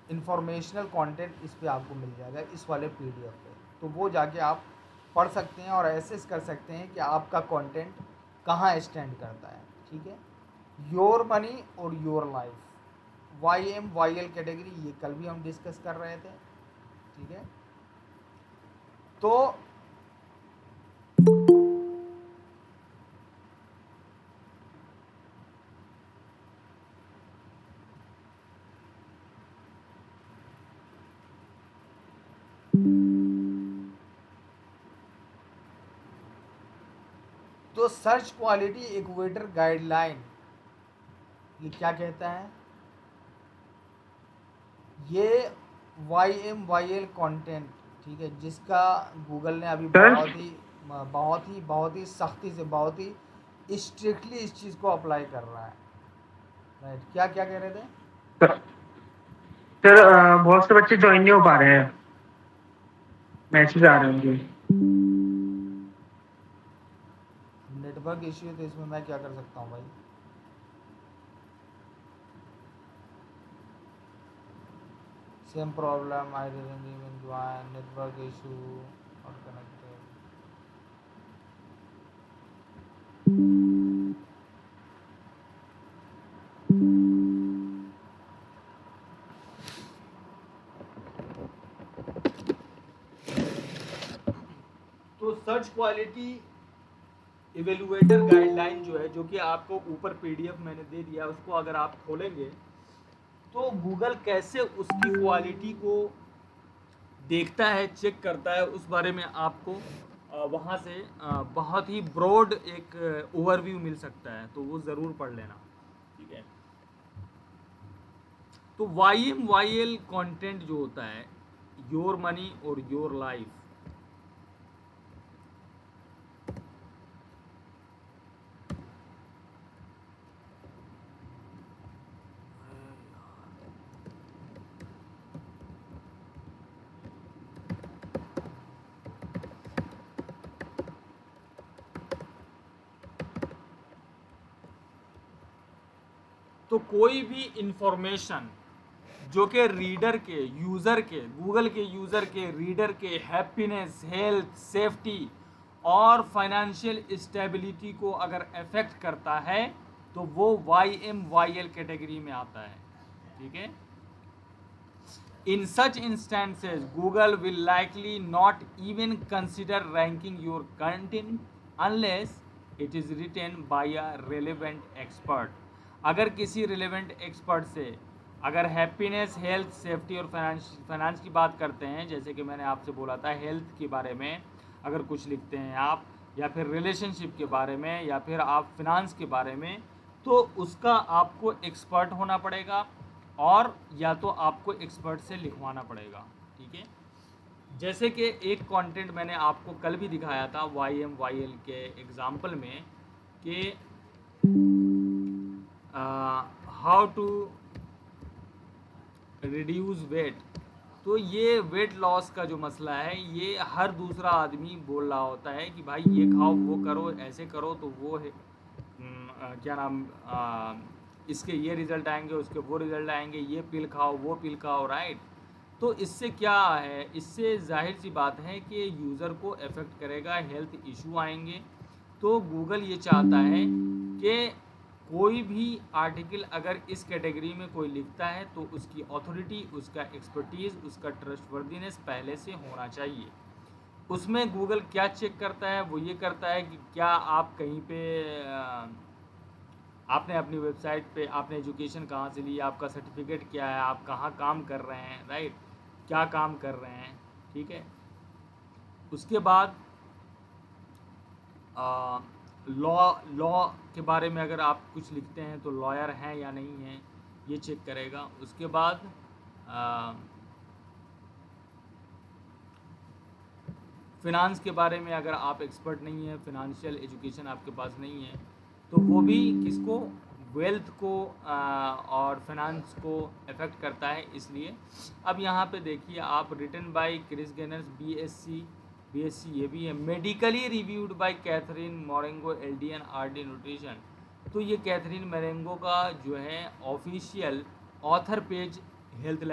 इंफॉर्मेशनल कंटेंट इस पे आपको मिल जाएगा, इस वाले पीडीएफ पे. तो वो जाके आप पढ़ सकते हैं और एसेस कर सकते हैं कि आपका कंटेंट कहाँ स्टैंड करता है. ठीक है, योर मनी और योर लाइफ, YMYL कैटेगरी, ये कल भी हम डिस्कस कर रहे थे. ठीक है, तो सर्च क्वालिटी इक्वेटर गाइडलाइन ये क्या कहता है, ये YMYL कंटेंट, ठीक है, जिसका गूगल ने अभी बहुत ही सख्ती से, बहुत ही स्ट्रिक्टली इस चीज़ को अप्लाई कर रहा है, राइट. क्या क्या कह रहे थे सर? बहुत से बच्चे ज्वाइन नहीं हो पा रहे हैं, मैसेज आ रहे हैं मुझे. नेटवर्क इश्यू है, तो इसमें मैं क्या कर सकता हूँ भाई. Same problem, I didn't even join, network issue, not connected. तो सर्च क्वालिटी इवेलुएटर गाइडलाइन जो है, जो कि आपको ऊपर पीडीएफ मैंने दे दिया, उसको अगर आप खोलेंगे तो गूगल कैसे उसकी क्वालिटी को देखता है, चेक करता है, उस बारे में आपको वहाँ से बहुत ही ब्रॉड एक ओवरव्यू मिल सकता है, तो वो ज़रूर पढ़ लेना. ठीक है, तो YMYL कंटेंट जो होता है, योर मनी और योर लाइफ, तो कोई भी इंफॉर्मेशन जो कि रीडर के, यूज़र के, गूगल के यूज़र के, रीडर के हैप्पीनेस, हेल्थ, सेफ्टी और फाइनेंशियल स्टेबिलिटी को अगर अफेक्ट करता है तो वो YMYL कैटेगरी में आता है. ठीक है, in such instances Google will likely not even consider ranking your content unless it is written by a relevant expert. अगर किसी रिलेवेंट एक्सपर्ट से अगर हैप्पीनेस, हेल्थ, सेफ्टी और फाइनेंस की बात करते हैं, जैसे कि मैंने आपसे बोला था, हेल्थ के बारे में अगर कुछ लिखते हैं आप, या फिर रिलेशनशिप के बारे में, या फिर आप फिनांस के बारे में, तो उसका आपको एक्सपर्ट होना पड़ेगा, और या तो आपको एक्सपर्ट से लिखवाना पड़ेगा. ठीक है, जैसे कि एक कंटेंट मैंने आपको कल भी दिखाया था YMYL के एग्जाम्पल में कि हाउ टू रिड्यूस वेट. तो ये वेट लॉस का जो मसला है, ये हर दूसरा आदमी बोल रहा होता है कि भाई ये खाओ, वो करो, ऐसे करो, तो वो है क्या नाम, इसके ये रिज़ल्ट आएंगे, उसके वो रिज़ल्ट आएंगे, ये पिल खाओ, वो पिल खाओ, राइट. तो इससे क्या है, इससे जाहिर सी बात है कि यूज़र को अफेक्ट करेगा, हेल्थ इशू आएंगे. तो गूगल ये चाहता है कि कोई भी आर्टिकल अगर इस कैटेगरी में कोई लिखता है तो उसकी अथॉरिटी, उसका एक्सपर्टीज़, उसका ट्रस्टवर्दीनेस पहले से होना चाहिए। उसमें गूगल क्या चेक करता है, वो ये करता है कि क्या आप कहीं पे आपने अपनी वेबसाइट पे आपने एजुकेशन कहाँ से ली, आपका सर्टिफिकेट क्या है, आप कहाँ काम कर रहे हैं, राइट, क्या काम कर रहे हैं, ठीक है। उसके बाद लॉ लॉ के बारे में अगर आप कुछ लिखते हैं तो लॉयर हैं या नहीं हैं, ये चेक करेगा। उसके बाद फिनांस के बारे में अगर आप एक्सपर्ट नहीं हैं, फिनंशियल एजुकेशन आपके पास नहीं है, तो वो भी किसको, वेल्थ को और फिनांस को अफेक्ट करता है। इसलिए अब यहाँ पे देखिए आप, written by Kris Gunnars BSc ये भी है, medically reviewed by Katherine Marengo LDN RD nutrition. तो ये कैथरीन मोरेंगो का जो है official author page health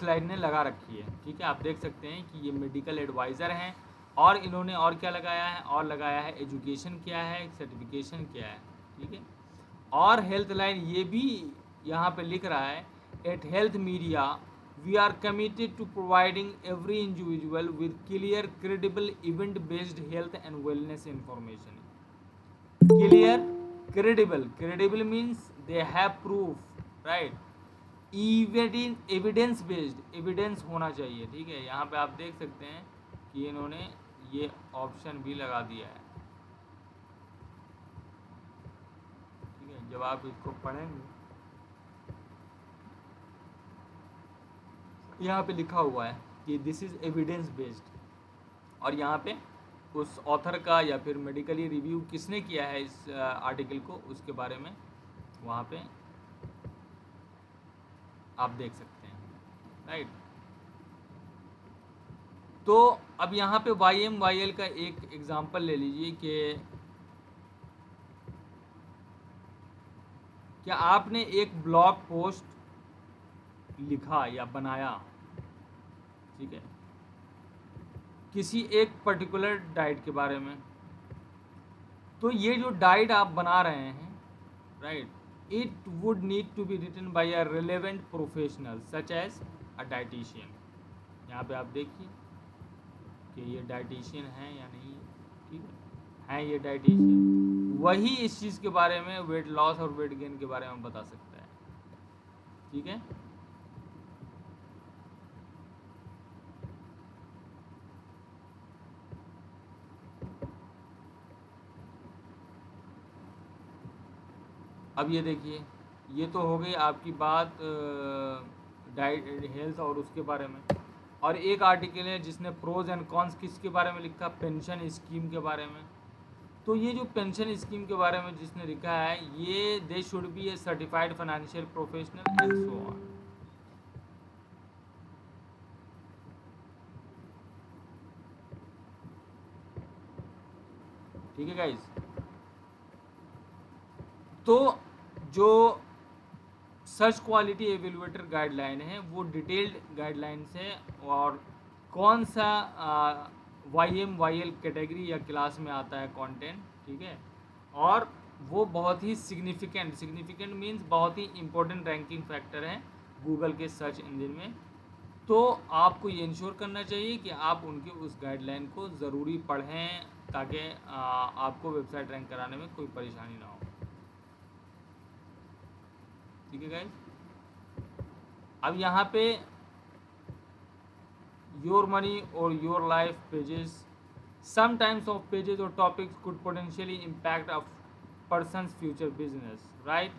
line ने लगा रखी है, ठीक है। आप देख सकते हैं कि ये मेडिकल एडवाइज़र हैं, और इन्होंने और क्या लगाया है, और लगाया है एजुकेशन क्या है, सर्टिफिकेशन क्या है, ठीक है। और हेल्थ लाइन ये भी यहाँ पे लिख रहा है, at health media we are committed to providing every individual with clear credible event based health and wellness information. Clear, credible means they have proof, right. Evidence based, evidence होना चाहिए, ठीक है। यहाँ पे आप देख सकते हैं कि इन्होंने ये ऑप्शन भी लगा दिया है, ठीक है। जब आप इसको पढ़ेंगे, यहाँ पे लिखा हुआ है कि दिस इज़ एविडेंस बेस्ड, और यहाँ पे उस ऑथर का या फिर मेडिकली रिव्यू किसने किया है इस आर्टिकल को, उसके बारे में वहाँ पे आप देख सकते हैं, राइट। तो अब यहाँ पे YMYL का एक एग्जांपल ले लीजिए कि क्या आपने एक ब्लॉग पोस्ट लिखा या बनाया, ठीक है, किसी एक पर्टिकुलर डाइट के बारे में। तो ये जो डाइट आप बना रहे हैं, right, it would need to be written by a relevant professional such as a dietitian। यहाँ पे आप देखिए कि ये डाइटिशियन है या नहीं है, ठीक है ये डाइटिशियन, वही इस चीज़ के बारे में, वेट लॉस और वेट गेन के बारे में बता सकता है, ठीक है। अब ये देखिए, ये तो हो गई आपकी बात डाइट, हेल्थ और उसके बारे में। और एक आर्टिकल है जिसने प्रोज एंड कॉन्स किसके बारे में लिखा, पेंशन स्कीम के बारे में। तो ये जो पेंशन स्कीम के बारे में जिसने लिखा है, ये they should be A certified financial professional and so on. ठीक है गाइस, तो जो सर्च क्वालिटी एवेलुएटर गाइडलाइन है वो डिटेल्ड गाइडलाइंस है, और कौन सा YMYL कैटेगरी या क्लास में आता है कंटेंट, ठीक है। और वो बहुत ही सिग्निफिकेंट मीन्स बहुत ही इम्पोर्टेंट रैंकिंग फैक्टर है गूगल के सर्च इंजन में। तो आपको ये इंश्योर करना चाहिए कि आप उनके उस गाइडलाइन को ज़रूरी पढ़ें, ताकि आपको वेबसाइट रैंक कराने में कोई परेशानी ना हो, ठीक है गाइस। अब यहाँ पे योर मनी और your life pages, some times of pages और topics could potentially impact a person's future business, right,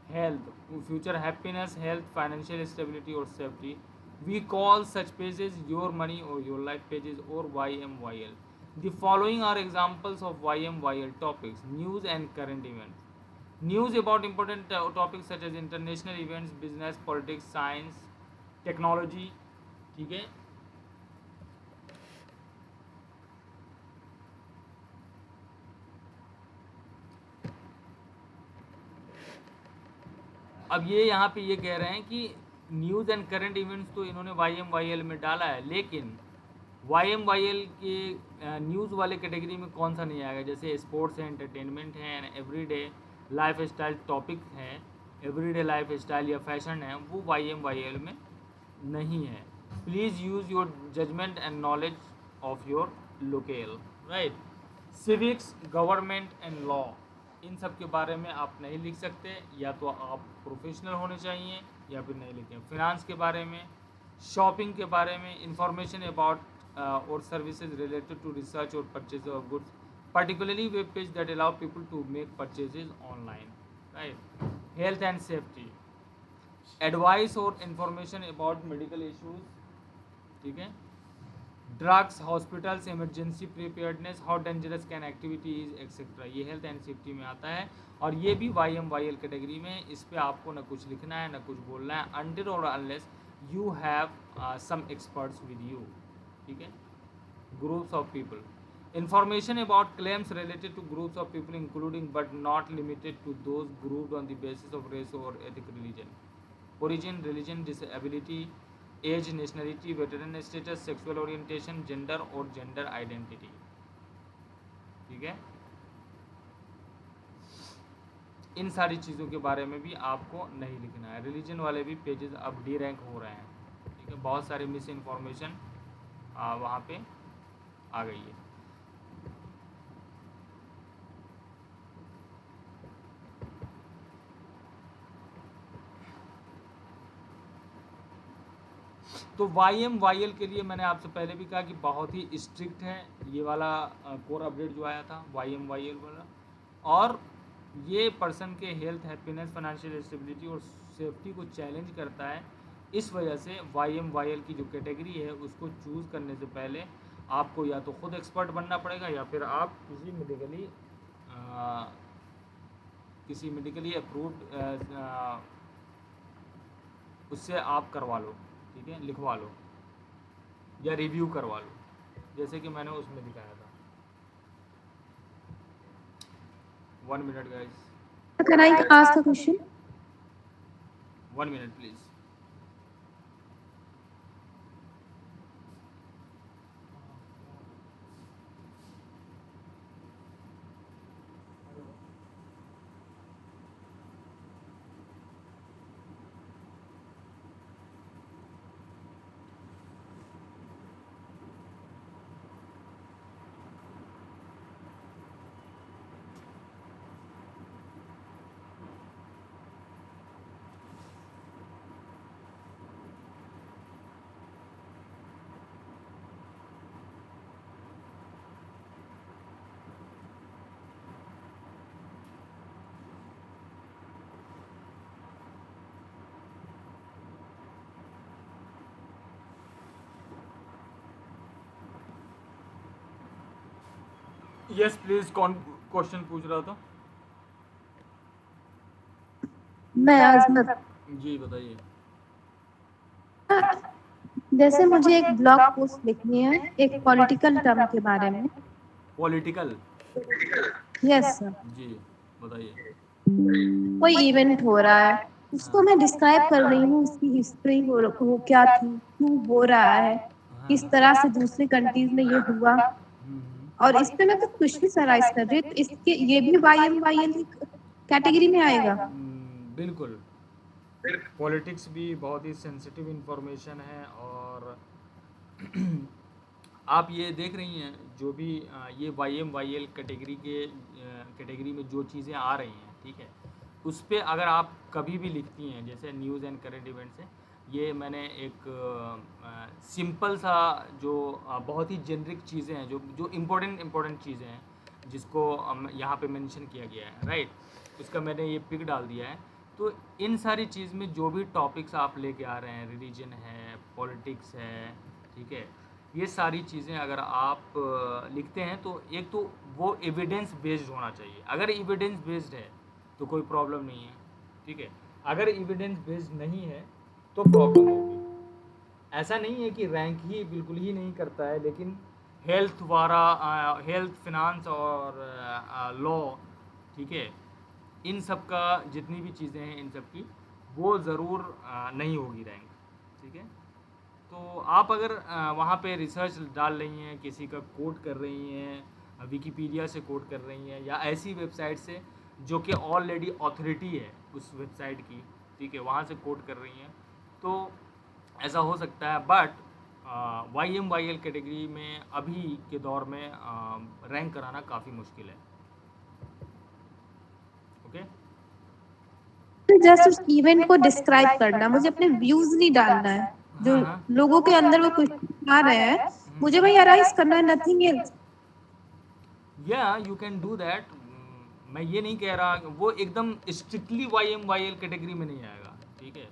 health, future happiness, health, financial stability और safety. We call such pages your money और योर लाइफ पेजेस और YMYL। The following are examples of YMYL topics: news and current events. News about important topics such as international events, business, politics, science, technology, ठीक है। अब ये यहाँ पे ये कह रहे हैं कि न्यूज़ एंड करंट इवेंट्स तो इन्होंने YMYL में डाला है, लेकिन YMYL के न्यूज़ वाले कैटेगरी में कौन सा नहीं आएगा? जैसे स्पोर्ट्स है, एंटरटेनमेंट है, एवरीडे लाइफ स्टाइल टॉपिक है, एवरीडे लाइफ स्टाइल या फैशन है, वो YMYL में नहीं है। Please use your judgement and knowledge of your locale, right. Civics, government and law, इन सब के बारे में आप नहीं लिख सकते, या तो आप प्रोफेशनल होने चाहिए या फिर नहीं लिखें। फिनांस के बारे में, शॉपिंग के बारे में, इंफॉर्मेशन अबाउट और सर्विसेज रिलेटेड टू रिसर्च और purchase of goods, particularly web page that allow people to make purchases online, right? Health and safety, advice और information about medical issues, ठीक है। Drugs, hospitals, emergency preparedness, how dangerous can activities etcetera, ये हेल्थ एंड सेफ्टी में आता है और ये भी YMYL कैटेगरी में। इस पे आपको ना कुछ लिखना है ना कुछ बोलना है, अनटिल और unless you have some experts with you, ठीक है। Groups of people, information about claims related to groups of people including but not limited to those grouped on the basis of race or ethnic religion, origin, religion, disability, age, nationality, veteran status, sexual orientation, gender और gender identity, ठीक है। इन सारी चीज़ों के बारे में भी आपको नहीं लिखना है। रिलीजन वाले भी पेजेस अब डी रैंक हो रहे हैं, ठीक है। बहुत सारी मिस इन्फॉर्मेशन वहाँ पे आ गई है। तो YMYL के लिए मैंने आपसे पहले भी कहा कि बहुत ही स्ट्रिक्ट है ये वाला कोर अपडेट जो आया था YMYL वाला, और ये पर्सन के हेल्थ, हैप्पीनेस, फाइनेंशियल स्टेबिलिटी और सेफ्टी को चैलेंज करता है। इस वजह से YMYL की जो कैटेगरी है उसको चूज़ करने से पहले आपको या तो खुद एक्सपर्ट बनना पड़ेगा या फिर आप किसी मेडिकली अप्रूव्ड उससे आप करवा लो, ठीक है, लिखवा लो या रिव्यू करवा लो, जैसे कि मैंने उसमें दिखाया था। 1 minute guys, Can I ask a question? 1 minute please. Yes please, कौन क्वेश्चन पूछ रहा था? मैं आजमत, जी बताइए। जैसे मुझे एक ब्लॉग पोस्ट लिखनी है एक पॉलिटिकल टर्म के बारे में। Political, yes sir. जी बताइए। कोई इवेंट हो रहा है, उसको मैं डिस्क्राइब कर रही हूँ, उसकी हिस्ट्री वो क्या थी, क्यों हो रहा है, किस तरह से दूसरी कंट्रीज में ये हुआ, और इस पे मैं तो कुछ भी सराइज कर रही हूँ, तो इसके ये भी YMYL कैटेगरी में आएगा। बिल्कुल, पॉलिटिक्स भी बहुत ही सेंसिटिव इंफॉर्मेशन है, और आप ये देख रही हैं जो भी ये YMYL कैटेगरी में जो चीज़ें आ रही हैं, ठीक है, उस पर अगर आप कभी भी लिखती हैं, जैसे न्यूज़ एंड करंट इवेंट्स है, ये मैंने एक सिंपल सा जो बहुत ही जेनरिक चीज़ें हैं, जो इम्पोर्टेंट चीज़ें हैं, जिसको यहाँ पे मेंशन किया गया है, राइट, उसका मैंने ये पिक डाल दिया है। तो इन सारी चीज़ में जो भी टॉपिक्स आप लेके आ रहे हैं, रिलीजन है, पॉलिटिक्स है, ठीक है, ये सारी चीज़ें अगर आप लिखते हैं तो एक तो वो एविडेंस बेस्ड होना चाहिए। अगर एविडेंस बेस्ड है तो कोई प्रॉब्लम नहीं है, ठीक है। अगर एविडेंस बेस्ड नहीं है तो प्रॉब्लम होगी। ऐसा नहीं है कि रैंक ही बिल्कुल ही नहीं करता है, लेकिन हेल्थ, फिनांस और लॉ, ठीक है, इन सब का जितनी भी चीज़ें हैं इन सब की वो ज़रूर नहीं होगी रैंक, ठीक है। तो आप अगर वहाँ पे रिसर्च डाल रही हैं, किसी का कोट कर रही हैं, विकिपीडिया से कोट कर रही हैं या ऐसी वेबसाइट से जो कि ऑलरेडी अथॉरिटी है उस वेबसाइट की, ठीक है, वहाँ से कोट कर रही हैं, तो ऐसा हो सकता है। बट YMYL कैटेगरी में अभी के दौर में रैंक कराना काफ़ी मुश्किल है। ओके, जस्ट उस इवेंट को डिस्क्राइब करना, मुझे अपने व्यूज नहीं डालना है। जो हाँ, हाँ। लोगों के अंदर वो क्वेश्चन आ रहे हैं, मुझे वही अराइज करना है, नथिंग एल्स। या यू कैन डू दैट। मैं ये नहीं कह रहा, वो एकदम स्ट्रिक्टली YMYL कैटेगरी में नहीं आएगा, ठीक है।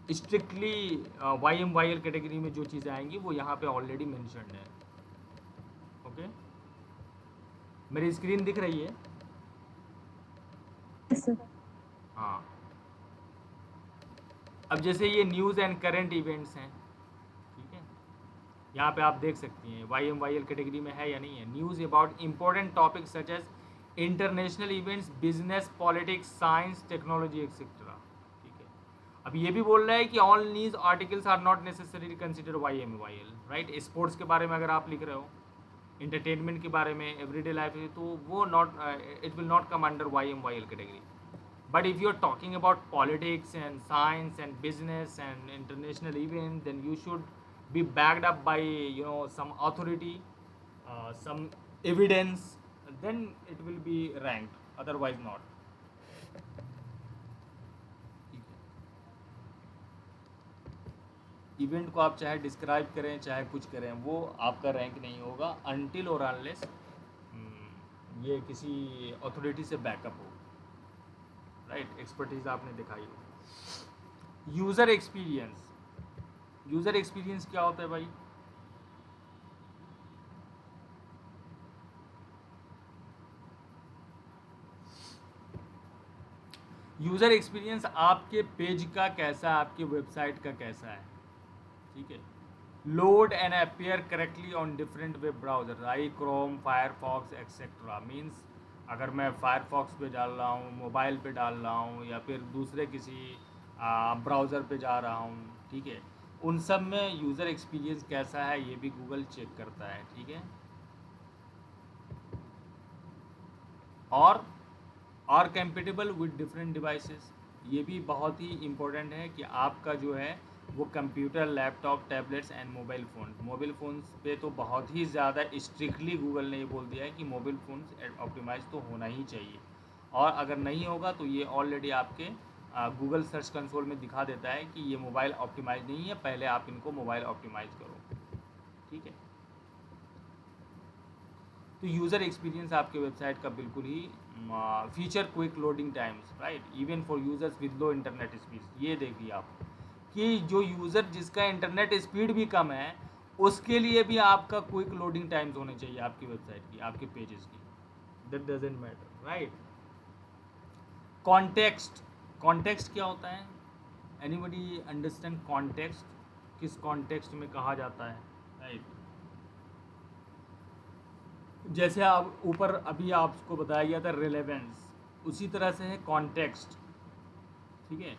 स्ट्रिक्टली YMYL कैटेगरी में जो चीज़ें आएंगी वो यहाँ पे ऑलरेडी मेंशन्ड है। ओके, मेरी स्क्रीन दिख रही है? हाँ, अब जैसे ये न्यूज़ एंड करंट इवेंट्स हैं, ठीक है, यहाँ पे आप देख सकती हैं YMYL कैटेगरी में है या नहीं है। News about important topics such as international events, business, politics, science, technology etcetera, ठीक है। अब ये भी बोल रहा है कि all news articles are not necessary consider YMYL, right. Sports के बारे में अगर आप लिख रहे हो, इंटरटेनमेंट के बारे में, एवरीडे लाइफ, तो वो not, it will not come under YMYL category. But if you're talking about politics and science and business and international events, then you should be backed up by, you know, some authority, some evidence, then it will be ranked, otherwise not. Event को आप चाहे डिस्क्राइब करें चाहे कुछ करें, वो आपका रैंक नहीं होगा अनटिल और अनलेस ये किसी अथॉरिटी से बैकअप हो, राइट, एक्सपर्टीज आपने दिखाई हो। यूज़र एक्सपीरियंस, यूज़र एक्सपीरियंस क्या होता है भाई? यूज़र एक्सपीरियंस आपके पेज का कैसा है, आपके वेबसाइट का कैसा है, ठीक है। Load and appear correctly on different web browser, I Chrome, Firefox etcetera. Means अगर मैं फायरफॉक्स पे डाल रहा हूँ, मोबाइल पे डाल रहा हूँ, या फिर दूसरे किसी ब्राउज़र पे जा रहा हूँ, ठीक है, उन सब में यूज़र एक्सपीरियंस कैसा है ये भी गूगल चेक करता है, ठीक है। और कंपेटेबल विद डिफरेंट डिवाइसेस, ये भी बहुत ही इम्पोर्टेंट है कि आपका जो है वो computer, laptop, tablets and mobile phones पे तो बहुत ही ज़्यादा स्ट्रिक्टली गूगल ने ये बोल दिया है कि मोबाइल फ़ोन्स ऑप्टिमाइज तो होना ही चाहिए, और अगर नहीं होगा तो ये ऑलरेडी आपके गूगल सर्च कंसोल में दिखा देता है कि ये मोबाइल ऑप्टिमाइज नहीं है, पहले आप इनको मोबाइल ऑप्टिमाइज करो, ठीक है। तो यूज़र एक्सपीरियंस आपके वेबसाइट का बिल्कुल ही feature quick loading times, right, even for users with low internet speed. ये देखिए आप कि जो यूज़र जिसका इंटरनेट स्पीड भी कम है उसके लिए भी आपका क्विक लोडिंग टाइम्स होने चाहिए आपकी वेबसाइट की, आपके पेजेस की, that doesn't matter, right. Context क्या होता है? Anybody understand context? किस कॉन्टेक्स्ट में कहा जाता है, राइट। जैसे आप ऊपर अभी आपको बताया गया था रिलेवेंस, उसी तरह से है कॉन्टेक्स्ट, ठीक है,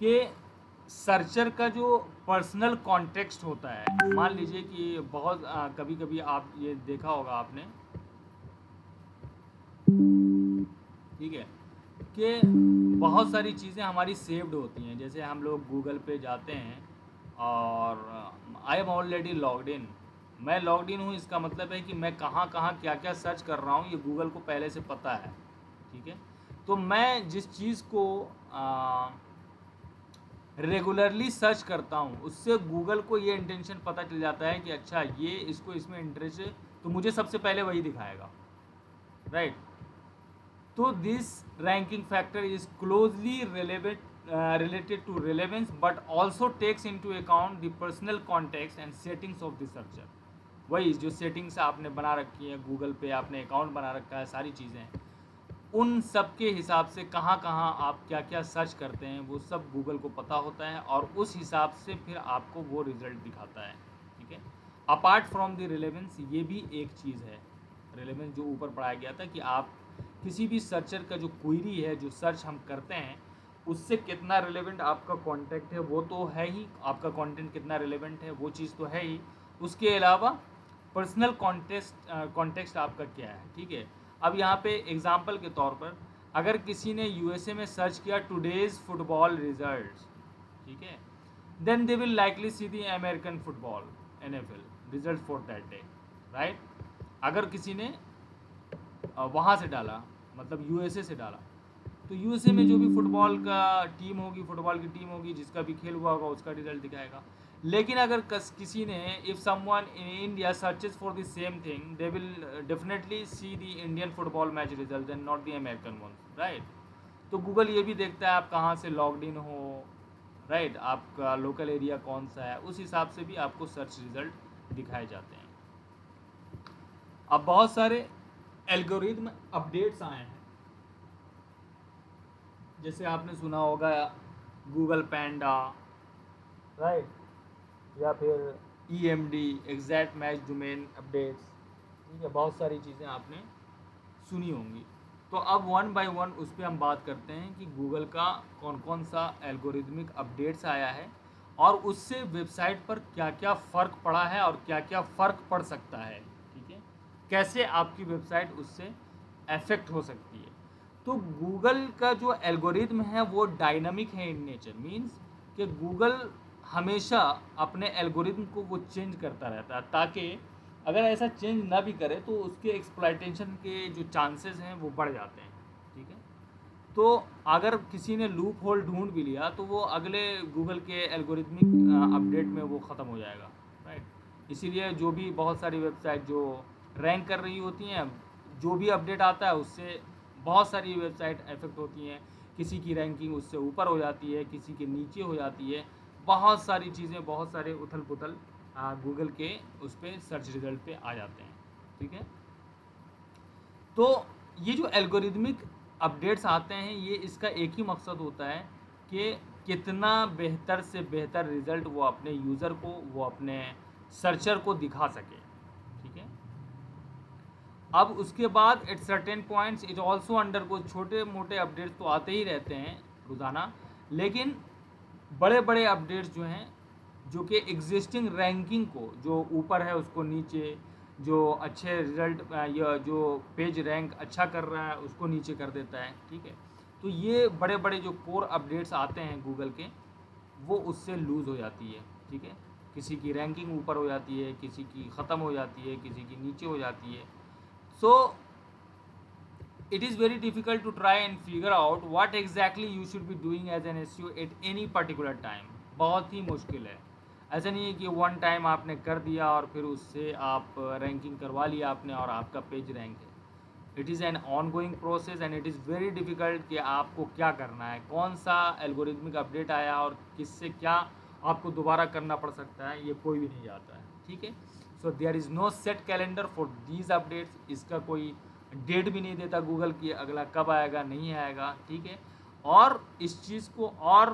कि सर्चर का जो पर्सनल कॉन्टेक्स्ट होता है। मान लीजिए कि बहुत कभी कभी आप ये देखा होगा आपने, ठीक है, कि बहुत सारी चीज़ें हमारी सेव्ड होती हैं। जैसे हम लोग गूगल पे जाते हैं और I am already logged in, मैं लॉग्ड इन हूँ, इसका मतलब है कि मैं कहाँ कहाँ क्या क्या सर्च कर रहा हूँ ये गूगल को पहले से पता है, ठीक है। तो मैं जिस चीज़ को रेगुलरली सर्च करता हूँ उससे गूगल को ये इंटेंशन पता चल जाता है कि अच्छा ये इसको इसमें इंटरेस्ट है, तो मुझे सबसे पहले वही दिखाएगा, राइट। तो this ranking factor is closely related to relevance but also takes into account the personal context and settings of the searcher। वही जो सेटिंग्स आपने बना रखी है गूगल पे, आपने अकाउंट बना रखा है, सारी चीज़ें उन सब के हिसाब से कहाँ कहाँ आप क्या क्या सर्च करते हैं वो सब गूगल को पता होता है, और उस हिसाब से फिर आपको वो रिज़ल्ट दिखाता है, ठीक है। अपार्ट फ्रॉम द रिलेवेंस, ये भी एक चीज़ है, रिलेवेंस जो ऊपर पढ़ाया गया था कि आप किसी भी सर्चर का जो क्वेरी है, जो सर्च हम करते हैं, उससे कितना रिलेवेंट आपका कॉन्टेक्ट है वो तो है ही, आपका कंटेंट कितना रिलेवेंट है वो चीज़ तो है ही, उसके अलावा पर्सनल कॉन्टेक्स्ट आपका क्या है, ठीक है। अब यहाँ पे एग्जांपल के तौर पर अगर किसी ने यूएसए में सर्च किया टुडेज फुटबॉल रिजल्ट्स, ठीक है, then they will likely see the American football NFL result for that day, right. अगर किसी ने वहाँ से डाला, मतलब यूएसए से डाला, तो यूएसए में जो भी फुटबॉल का टीम होगी, फुटबॉल की टीम होगी, जिसका भी खेल हुआ होगा उसका रिजल्ट दिखाएगा। लेकिन अगर किसी ने, if someone in India searches for the same thing, they will definitely see the Indian football match result and not the American one, right. तो गूगल ये भी देखता है आप कहाँ से लॉग्ड इन हो, राइट, आपका लोकल एरिया कौन सा है, उस हिसाब से भी आपको सर्च रिजल्ट दिखाए जाते हैं। अब बहुत सारे एल्गोरिथम अपडेट्स आए हैं, जैसे आपने सुना होगा गूगल पैंडा, राइट, या फिर EMD exact match domain updates, ठीक है, बहुत सारी चीज़ें आपने सुनी होंगी। तो अब वन बाय वन उस पर हम बात करते हैं कि गूगल का कौन कौन सा एल्गोरिथमिक अपडेट्स आया है और उससे वेबसाइट पर क्या क्या फ़र्क पड़ा है और क्या क्या फ़र्क पड़ सकता है, ठीक है, कैसे आपकी वेबसाइट उससे अफेक्ट हो सकती है। तो गूगल का जो एल्गोरिथम है वो डायनामिक है इन नेचर, मीन्स कि गूगल हमेशा अपने एल्गोरिथम को वो चेंज करता रहता है, ताकि अगर ऐसा चेंज ना भी करे तो उसके एक्सप्लॉइटेशन के जो चांसेस हैं वो बढ़ जाते हैं, ठीक है। तो अगर किसी ने लूप होल ढूंढ भी लिया तो वो अगले गूगल के एल्गोरिथमिक अपडेट में वो ख़त्म हो जाएगा, राइट। इसीलिए जो भी बहुत सारी वेबसाइट जो रैंक कर रही होती हैं, जो भी अपडेट आता है उससे बहुत सारी वेबसाइट इफेक्ट होती हैं, किसी की रैंकिंग उससे ऊपर हो जाती है, किसी के नीचे हो जाती है, बहुत सारी चीज़ें, बहुत सारे उथल पुथल गूगल के उस पर सर्च रिजल्ट पे आ जाते हैं, ठीक है। तो ये जो एल्गोरिथमिक अपडेट्स आते हैं, ये इसका एक ही मकसद होता है कि कितना बेहतर से बेहतर रिज़ल्ट वो अपने यूज़र को, वो अपने सर्चर को दिखा सके, ठीक है। अब उसके बाद at certain points it also under को छोटे मोटे अपडेट्स तो आते ही रहते हैं रोज़ाना, लेकिन बड़े बड़े अपडेट्स जो हैं, जो कि एग्जिस्टिंग रैंकिंग को, जो ऊपर है उसको नीचे, जो अच्छे रिजल्ट या जो पेज रैंक अच्छा कर रहा है उसको नीचे कर देता है, ठीक है। तो ये बड़े बड़े जो कोर अपडेट्स आते हैं गूगल के, वो उससे लूज़ हो जाती है, ठीक है। किसी की रैंकिंग ऊपर हो जाती है, किसी की ख़त्म हो जाती है, किसी की नीचे हो जाती है। So it is very difficult to try and figure out what exactly you should be doing as an SEO at any particular time. बहुत ही मुश्किल है। ऐसा नहीं है कि वन टाइम आपने कर दिया और फिर उससे आप रैंकिंग करवा लिया आपने और आपका पेज रैंक है। It is an on going process and it is very difficult कि आपको क्या करना है, कौन सा एल्गोरिथमिक अपडेट आया और किससे क्या आपको दोबारा करना पड़ सकता है, ये कोई भी नहीं जानता है, ठीक है। So there is no set calendar for these updates, इसका कोई डेट भी नहीं देता गूगल की अगला कब आएगा, नहीं आएगा, ठीक है। और इस चीज़ को और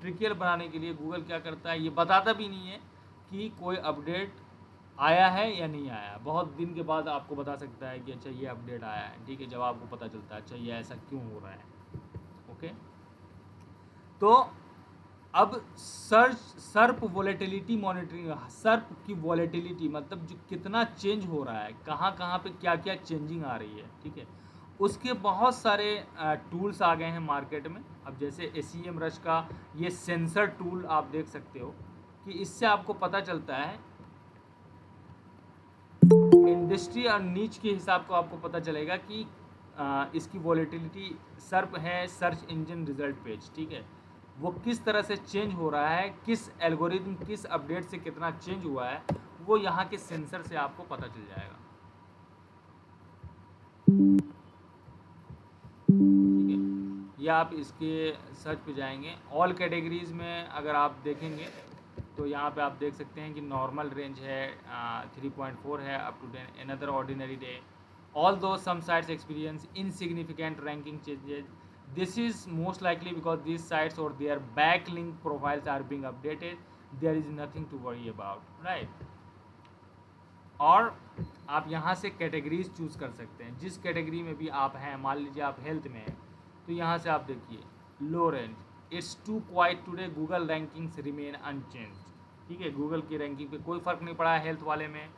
ट्रिकियर बनाने के लिए गूगल क्या करता है, ये बताता भी नहीं है कि कोई अपडेट आया है या नहीं आया। बहुत दिन के बाद आपको बता सकता है कि अच्छा ये अपडेट आया है, ठीक है, जब आपको पता चलता है अच्छा ये ऐसा क्यों हो रहा है, ओके। तो अब सर्प वॉलेटिलिटी मॉनिटरिंग, सर्प की वॉलेटिलिटी मतलब जो कितना चेंज हो रहा है, कहाँ कहाँ पे क्या क्या चेंजिंग आ रही है, ठीक है, उसके बहुत सारे टूल्स आ गए हैं मार्केट में। अब जैसे SEM रश का ये सेंसर टूल आप देख सकते हो कि इससे आपको पता चलता है इंडस्ट्री और नीच के हिसाब को आपको पता चलेगा कि इसकी वॉलेटिलिटी सर्प है, सर्च इंजन रिजल्ट पेज, ठीक है, वो किस तरह से चेंज हो रहा है, किस एल्गोरिथम किस अपडेट से कितना चेंज हुआ है, वो यहाँ के सेंसर से आपको पता चल जाएगा, ठीक है। या आप इसके सर्च पे जाएंगे, ऑल कैटेगरीज में अगर आप देखेंगे तो यहाँ पे आप देख सकते हैं कि नॉर्मल रेंज है 3.4 है up to 10 another ordinary day, although some sites experience insignificant ranking changes, this is most likely because these sites or their backlink profiles are being updated, there is nothing to worry about, right। और आप यहाँ से कैटेगरीज चूज़ कर सकते हैं, जिस कैटेगरी में भी आप हैं, मान लीजिए आप हेल्थ में हैं तो यहाँ से आप देखिए low range, it's too quiet today, Google rankings remain unchanged. ठीक है, गूगल की रैंकिंग पे कोई फ़र्क नहीं पड़ा है हेल्थ वाले में।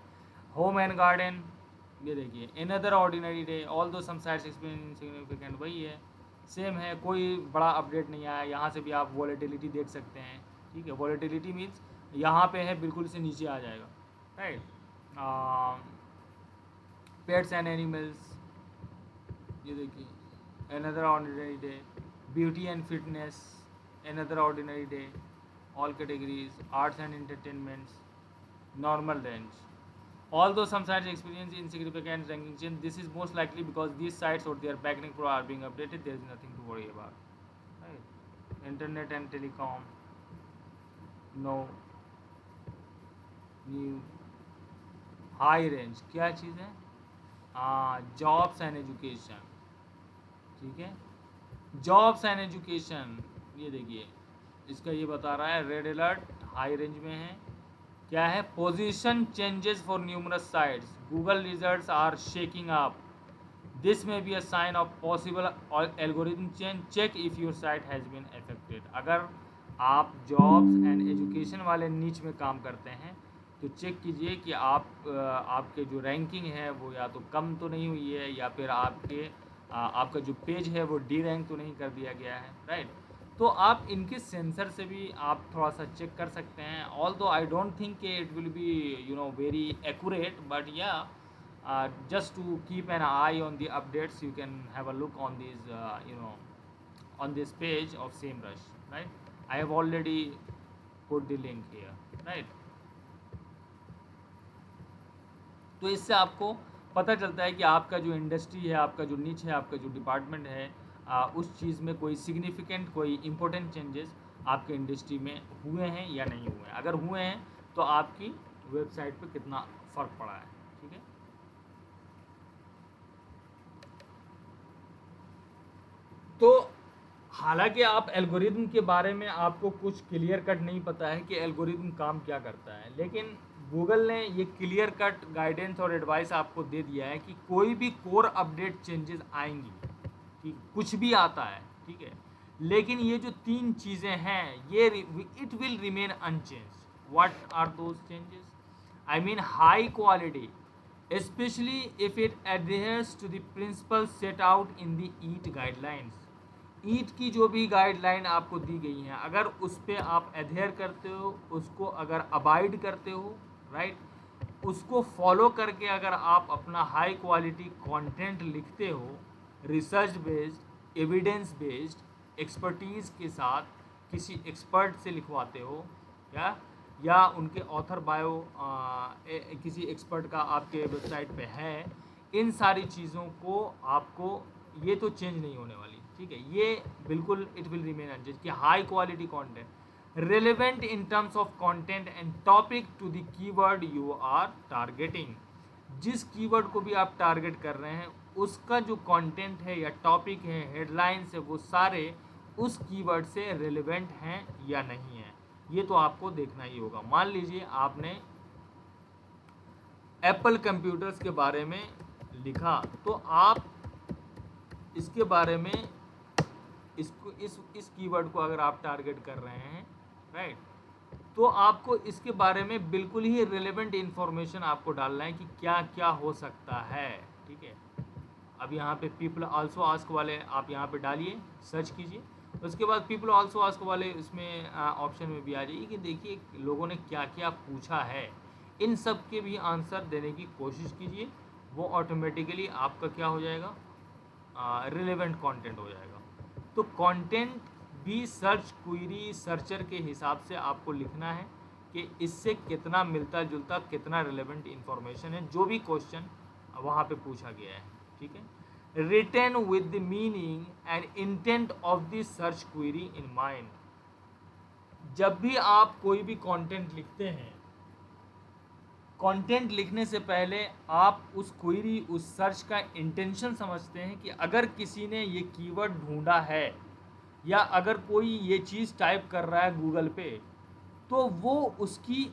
होम एंड गार्डन, ये देखिए, another ordinary day, although some sites experience insignificant, वही है, सेम है, कोई बड़ा अपडेट नहीं आया। यहाँ से भी आप वॉलेटिलिटी देख सकते हैं। ठीक है, वॉलेटिलिटी मीन्स यहाँ पे है, बिल्कुल से नीचे आ जाएगा, राइट। पेट्स एंड एनिमल्स, ये देखिए, another ordinary day, beauty and fitness, another ordinary day, all categories, arts and entertainments, normal range. Although some sites experience insignificant ranking change, this is most likely because these sites or their backlink pro are being updated. There is nothing to worry about. Right? Internet and telecom, no. New, high range, क्या चीज़ है? Jobs and education. ठीक है, जॉब्स एंड एजुकेशन, ये देखिए, इसका ये बता रहा है रेड अलर्ट हाई रेंज में है। क्या है? Position changes for numerous sites, Google results are shaking up, this may be a sign of possible algorithm change, check if your site has been affected. अगर आप जॉब्स एंड एजुकेशन वाले नीच में काम करते हैं तो चेक कीजिए कि आपके जो रैंकिंग है वो या तो कम तो नहीं हुई है, या फिर आपका जो पेज है वो डी रैंक तो नहीं कर दिया गया है, राइट। तो आप इनके सेंसर से भी आप थोड़ा सा चेक कर सकते हैं। ऑल्दो आई डोंट थिंक कि it will be very accurate, but या just to keep an eye on the updates, you can have a look on these on this page of SEMrush, right? I have already put the link here, right? तो इससे आपको पता चलता है कि आपका जो इंडस्ट्री है, आपका जो निच है, आपका जो डिपार्टमेंट है, उस चीज़ में कोई सिग्निफिकेंट, कोई इम्पोर्टेंट चेंजेस आपके इंडस्ट्री में हुए हैं या नहीं हुए हैं। अगर हुए हैं तो आपकी वेबसाइट पे कितना फ़र्क पड़ा है। ठीक है, तो हालांकि आप एल्गोरिदम के बारे में आपको कुछ क्लियर कट नहीं पता है कि एल्गोरिदम काम क्या करता है, लेकिन गूगल ने ये क्लियर कट गाइडेंस और एडवाइस आपको दे दिया है कि कोई भी कोर अपडेट चेंजेस आएंगी, ठीक, कुछ भी आता है, ठीक है, लेकिन ये जो 3 चीज़ें हैं ये it will remain unchanged. What are those changes? I mean high quality, especially if it adheres to the principles set out in the EAT guidelines। ईट की जो भी गाइडलाइन आपको दी गई हैं, अगर उस पर आप एडहेयर करते हो, उसको अगर अबाइड करते हो, राइट, उसको फॉलो करके अगर आप अपना हाई क्वालिटी कंटेंट लिखते हो, research based, evidence based, expertise के साथ किसी एक्सपर्ट से लिखवाते हो, या उनके ऑथर बायो किसी एक्सपर्ट का आपके वेबसाइट पे है, इन सारी चीज़ों को आपको, ये तो चेंज नहीं होने वाली। ठीक है, ये बिल्कुल इट विल रिमेन अनचेंज कि high quality content, relevant in terms of content and topic to the keyword you are targeting. जिस कीवर्ड को भी आप टारगेट कर रहे हैं उसका जो कंटेंट है या टॉपिक है, हेडलाइंस है, वो सारे उस कीवर्ड से रिलेवेंट हैं या नहीं है, ये तो आपको देखना ही होगा। मान लीजिए आपने एप्पल कंप्यूटर्स के बारे में लिखा, तो आप इसके बारे में इसको इस कीवर्ड को अगर आप टारगेट कर रहे हैं, राइट, तो आपको इसके बारे में बिल्कुल ही रिलेवेंट इन्फॉर्मेशन आपको डालना है कि क्या क्या हो सकता है। ठीक है, अब यहाँ पे पीपल आल्सो आस्क वाले आप यहाँ पे डालिए, सर्च कीजिए, उसके बाद पीपल आल्सो आस्क वाले इसमें ऑप्शन में भी आ जाइए कि देखिए लोगों ने क्या क्या पूछा है, इन सब के भी आंसर देने की कोशिश कीजिए। वो ऑटोमेटिकली आपका क्या हो जाएगा, रिलेवेंट कंटेंट हो जाएगा। तो कंटेंट भी सर्च क्वेरी सर्चर के हिसाब से आपको लिखना है कि इससे कितना मिलता जुलता, कितना रिलेवेंट इन्फॉर्मेशन है, जो भी क्वेश्चन वहाँ पे पूछा गया है। ठीक है, written with the meaning and intent of the search query in mind। जब भी आप कोई भी कंटेंट लिखते हैं, कंटेंट लिखने से पहले आप उस क्वेरी, उस सर्च का इंटेंशन समझते हैं कि अगर किसी ने ये कीवर्ड ढूंढा है या अगर कोई ये चीज़ टाइप कर रहा है गूगल पे, तो वो उसकी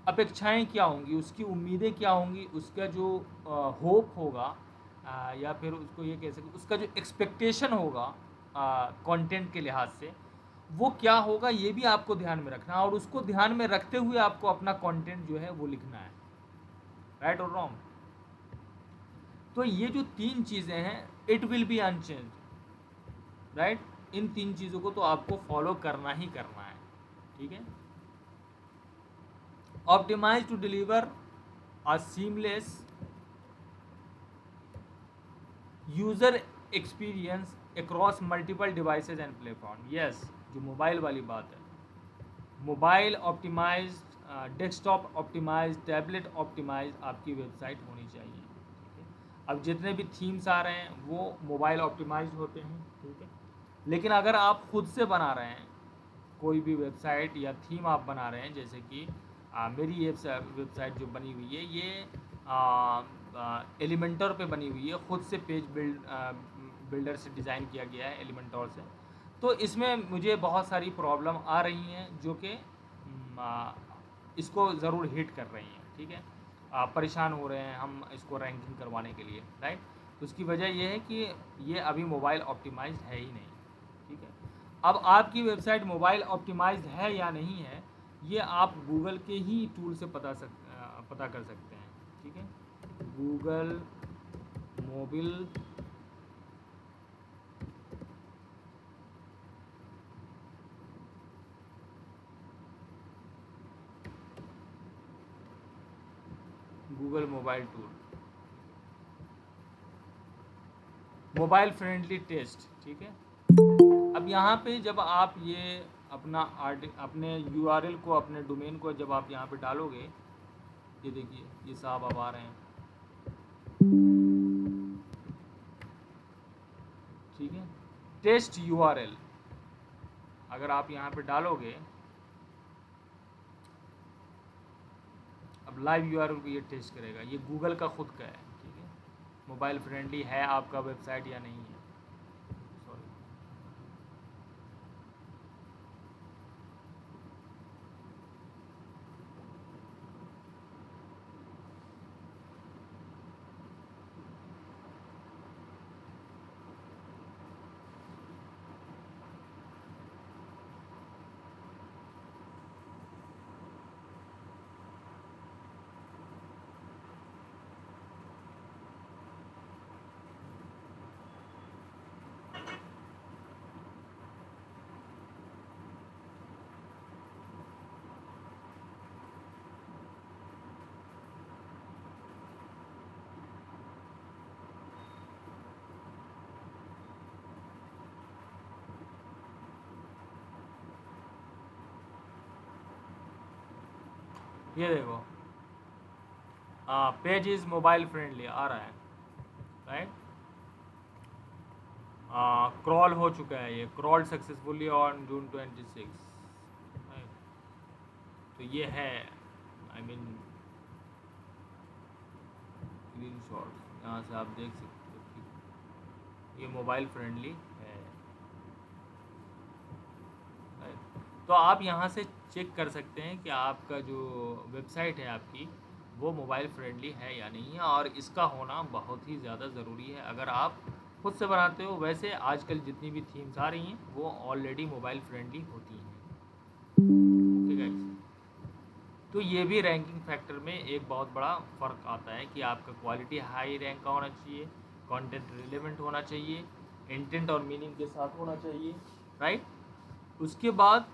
अपेक्षाएं क्या होंगी, उसकी उम्मीदें क्या होंगी, उसका जो होप होगा, या फिर उसको ये कह सकते उसका जो एक्सपेक्टेशन होगा, कंटेंट के लिहाज से, वो क्या होगा ये भी आपको ध्यान में रखना है, और उसको ध्यान में रखते हुए आपको अपना कंटेंट जो है वो लिखना है, राइट और रॉन्ग। तो ये जो 3 चीज़ें हैं, it will be unchanged, right. इन 3 चीज़ों को तो आपको फॉलो करना ही करना है, ठीक है। Optimise to deliver a seamless user experience across multiple devices and platform. Yes, जो मोबाइल वाली बात है, mobile optimise, desktop optimise, tablet optimise आपकी वेबसाइट होनी चाहिए, ठीक है। अब जितने भी थीम्स आ रहे हैं वो मोबाइल ऑप्टिमाइज होते हैं, ठीक है। लेकिन अगर आप खुद से बना रहे हैं कोई भी वेबसाइट या थीम आप बना रहे हैं, जैसे कि मेरी ये वेबसाइट जो बनी हुई है ये एलिमेंटर पे बनी हुई है, खुद से पेज बिल्डर से डिज़ाइन किया गया है एलिमेंटर से, तो इसमें मुझे बहुत सारी प्रॉब्लम आ रही हैं जो कि इसको ज़रूर हिट कर रही हैं, ठीक है। परेशान हो रहे हैं हम इसको रैंकिंग करवाने के लिए, राइट। तो उसकी वजह यह है कि ये अभी मोबाइल ऑप्टिमाइज है ही नहीं, ठीक है। अब आपकी वेबसाइट मोबाइल ऑप्टिमाइज है या नहीं है, ये आप गूगल के ही टूल से पता कर सकते हैं, ठीक है। Google mobile Google mobile tool, mobile friendly test, ठीक है। अब यहाँ पे जब आप ये अपने URL को, अपने डोमेन को जब आप यहाँ पे डालोगे, ये देखिए ये साहब अब आ रहे हैं, ठीक है। टेस्ट URL अगर आप यहाँ पे डालोगे, अब लाइव URL को ये टेस्ट करेगा, ये गूगल का खुद का है, ठीक है। मोबाइल फ्रेंडली है आपका वेबसाइट या नहीं है, सॉरी। ये देखो, पेज इज़ मोबाइल फ्रेंडली आ रहा है, राइट। क्रॉल हो चुका है, ये crawl successfully on June 26, right. तो ये है, आई मीन स्क्रीन शॉट यहाँ से आप देख सकते हो कि ये मोबाइल फ्रेंडली है, राइट। तो आप यहाँ से चेक कर सकते हैं कि आपका जो वेबसाइट है आपकी वो मोबाइल फ्रेंडली है या नहीं है, और इसका होना बहुत ही ज़्यादा ज़रूरी है अगर आप खुद से बनाते हो। वैसे आजकल जितनी भी थीम्स आ रही हैं वो ऑलरेडी मोबाइल फ्रेंडली होती हैं, ओके गाइस। तो ये भी रैंकिंग फैक्टर में एक बहुत बड़ा फ़र्क आता है कि आपका क्वालिटी हाई रैंक का होना चाहिए, कंटेंट रिलेवेंट होना चाहिए, इंटेंट और मीनिंग के साथ होना चाहिए, राइट। उसके बाद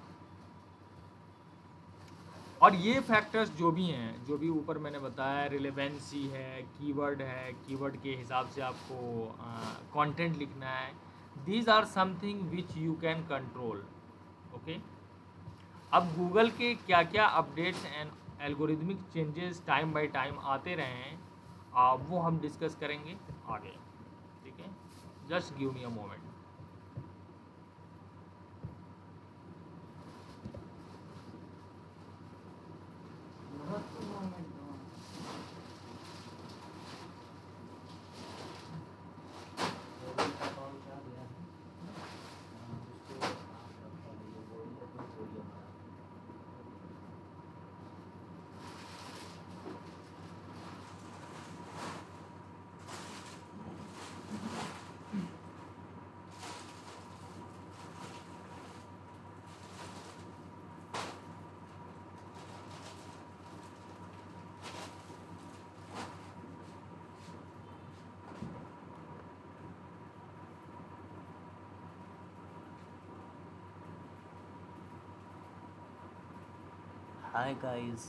और ये फैक्टर्स जो भी हैं, जो भी ऊपर मैंने बताया, रिलेवेंसी है, कीवर्ड है, कीवर्ड के हिसाब से आपको कंटेंट लिखना है, these are something which you can control, okay. अब गूगल के क्या क्या updates and algorithmic changes time by time आते रहे हैं, वो हम डिस्कस करेंगे आगे, ठीक है। Just give me a moment. Hi guys.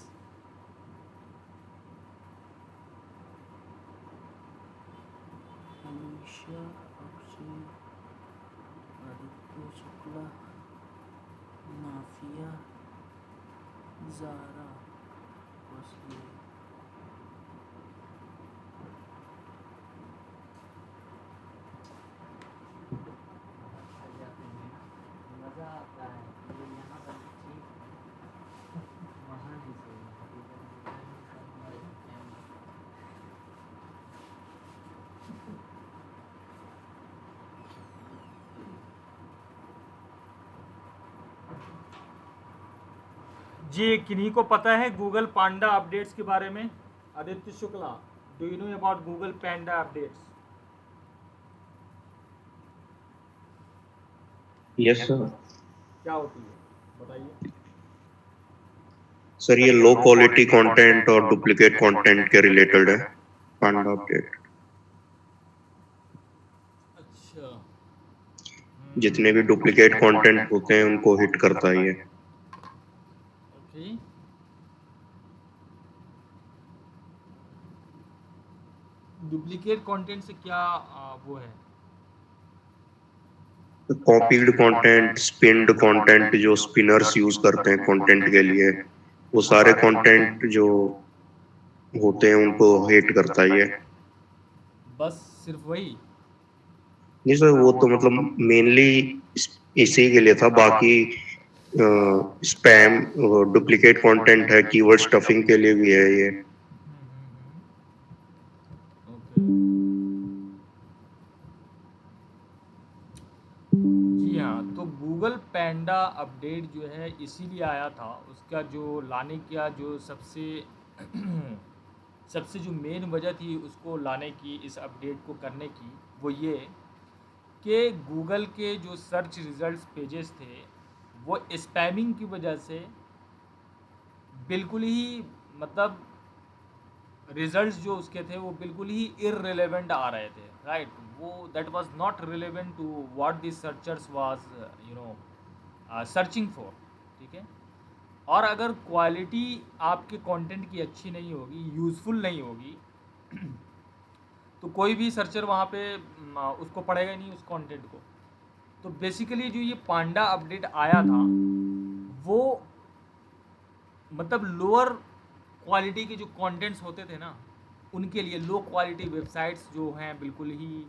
Anisha, Akshay, Aditya Shukla, Nafia, Zara, Wesley. मज़ा आता है ये यहाँ पर ठीक वहाँ नहीं जी किन्हीं को पता है गूगल पांडा अपडेट्स के बारे में? Aditya Shukla, do you know about Google Panda updates? Yes sir. क्या होती है बताइए। सर ये लो क्वालिटी कंटेंट और डुप्लीकेट कंटेंट के रिलेटेड है पांडा अपडेट। अच्छा जितने भी डुप्लीकेट कंटेंट होते हैं उनको हिट करता है ये। ओके डुप्लीकेट कंटेंट से क्या वो है? कॉपीड कंटेंट, स्पिन्ड कंटेंट जो स्पिनर्स यूज करते हैं कंटेंट के लिए, वो सारे कंटेंट जो होते हैं उनको हिट करता है ये। बस सिर्फ वही? नहीं सर, वो तो मतलब मेनली इसी के लिए था, बाकी स्पैम डुप्लीकेट कंटेंट है, कीवर्ड स्टफिंग के लिए भी है ये। ओके जी हाँ, तो गूगल पैंडा अपडेट जो है इसीलिए आया था, उसका जो लाने का जो सबसे जो मेन वजह थी उसको लाने की, इस अपडेट को करने की, वो ये कि गूगल के जो सर्च रिजल्ट्स पेजेस थे वो स्पैमिंग की वजह से बिल्कुल ही मतलब रिजल्ट्स जो उसके थे वो बिल्कुल ही इररिलेवेंट आ रहे थे, राइट? वो that was not relevant to what the searchers was searching for, ठीक है? और अगर क्वालिटी आपके कंटेंट की अच्छी नहीं होगी, यूज़फुल नहीं होगी तो कोई भी सर्चर वहाँ पे उसको पढ़ेगा ही नहीं उस कंटेंट को। तो बेसिकली जो ये पांडा अपडेट आया था वो मतलब लोअर क्वालिटी के जो कंटेंट्स होते थे ना उनके लिए, लो क्वालिटी वेबसाइट्स जो हैं बिल्कुल ही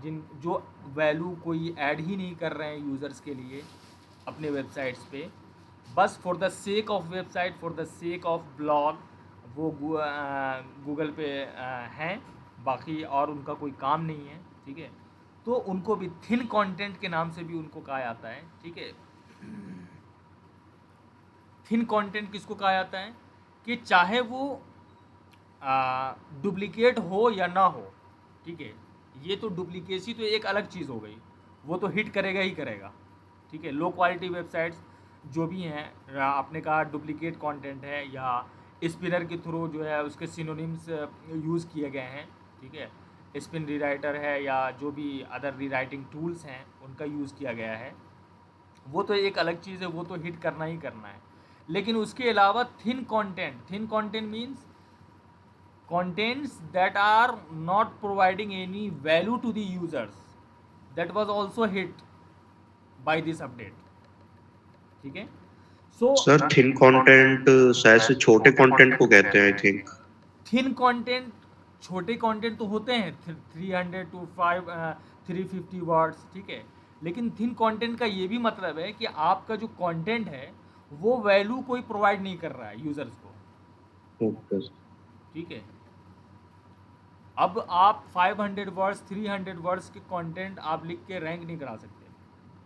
जिन जो वैल्यू कोई ऐड ही नहीं कर रहे हैं यूज़र्स के लिए अपने वेबसाइट्स पे, बस for the sake of website, for the sake of blog वो गूगल पे हैं, बाकी और उनका कोई काम नहीं है, ठीक है? तो उनको भी थिन कंटेंट के नाम से भी उनको कहा जाता है, ठीक है? थिन कंटेंट किसको कहा जाता है कि चाहे वो डुप्लीकेट हो या ना हो, ठीक है? ये तो डुप्लीकेसी तो एक अलग चीज़ हो गई, वो तो हिट करेगा ही करेगा, ठीक है? लो क्वालिटी वेबसाइट्स जो भी हैं आपने कहा डुप्लीकेट कंटेंट है या स्पिनर के थ्रू जो है उसके सिनोनिम्स यूज़ किए गए हैं, ठीक है? स्पिन रीराइटर है या जो भी अदर रीराइटिंग टूल्स हैं उनका यूज़ किया गया है, वो तो एक अलग चीज़ है, वो तो हिट करना ही करना है। लेकिन उसके अलावा thin content means contents that are not providing any value to the users, that was also hit by this update, ठीक है? सो सर थिन कंटेंट शायद से छोटे कंटेंट को कहते हैं, आई थिंक। थिन कंटेंट छोटे कंटेंट तो होते हैं 300 to 350 वर्ड्स, ठीक है? लेकिन थिन कंटेंट का ये भी मतलब है कि आपका जो कंटेंट है वो वैल्यू कोई प्रोवाइड नहीं कर रहा है यूज़र्स को, ओके ठीक है? अब आप 500 वर्ड्स 300 वर्ड्स के कंटेंट आप लिख के रैंक नहीं करा सकते।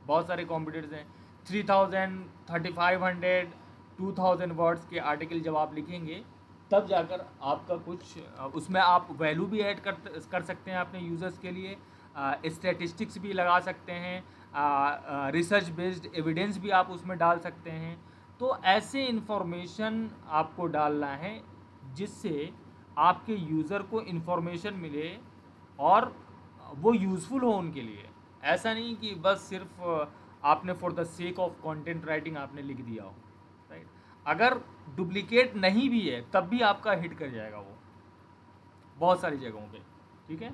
बहुत सारे कॉम्पिटिटर्स हैं 3000 3500 2000 वर्ड्स के आर्टिकल जब आप लिखेंगे तब जाकर आपका कुछ उसमें आप वैल्यू भी ऐड कर सकते हैं अपने यूज़र्स के लिए, स्टैटिस्टिक्स भी लगा सकते हैं, रिसर्च बेस्ड एविडेंस भी आप उसमें डाल सकते हैं। तो ऐसे इन्फॉर्मेशन आपको डालना है जिससे आपके यूज़र को इन्फॉर्मेशन मिले और वो यूज़फुल हो उनके लिए। ऐसा नहीं कि बस सिर्फ आपने for the sake of content writing आपने लिख दिया हो, राइट? अगर डुप्लीकेट नहीं भी है तब भी आपका हिट कर जाएगा वो बहुत सारी जगहों पे, ठीक है।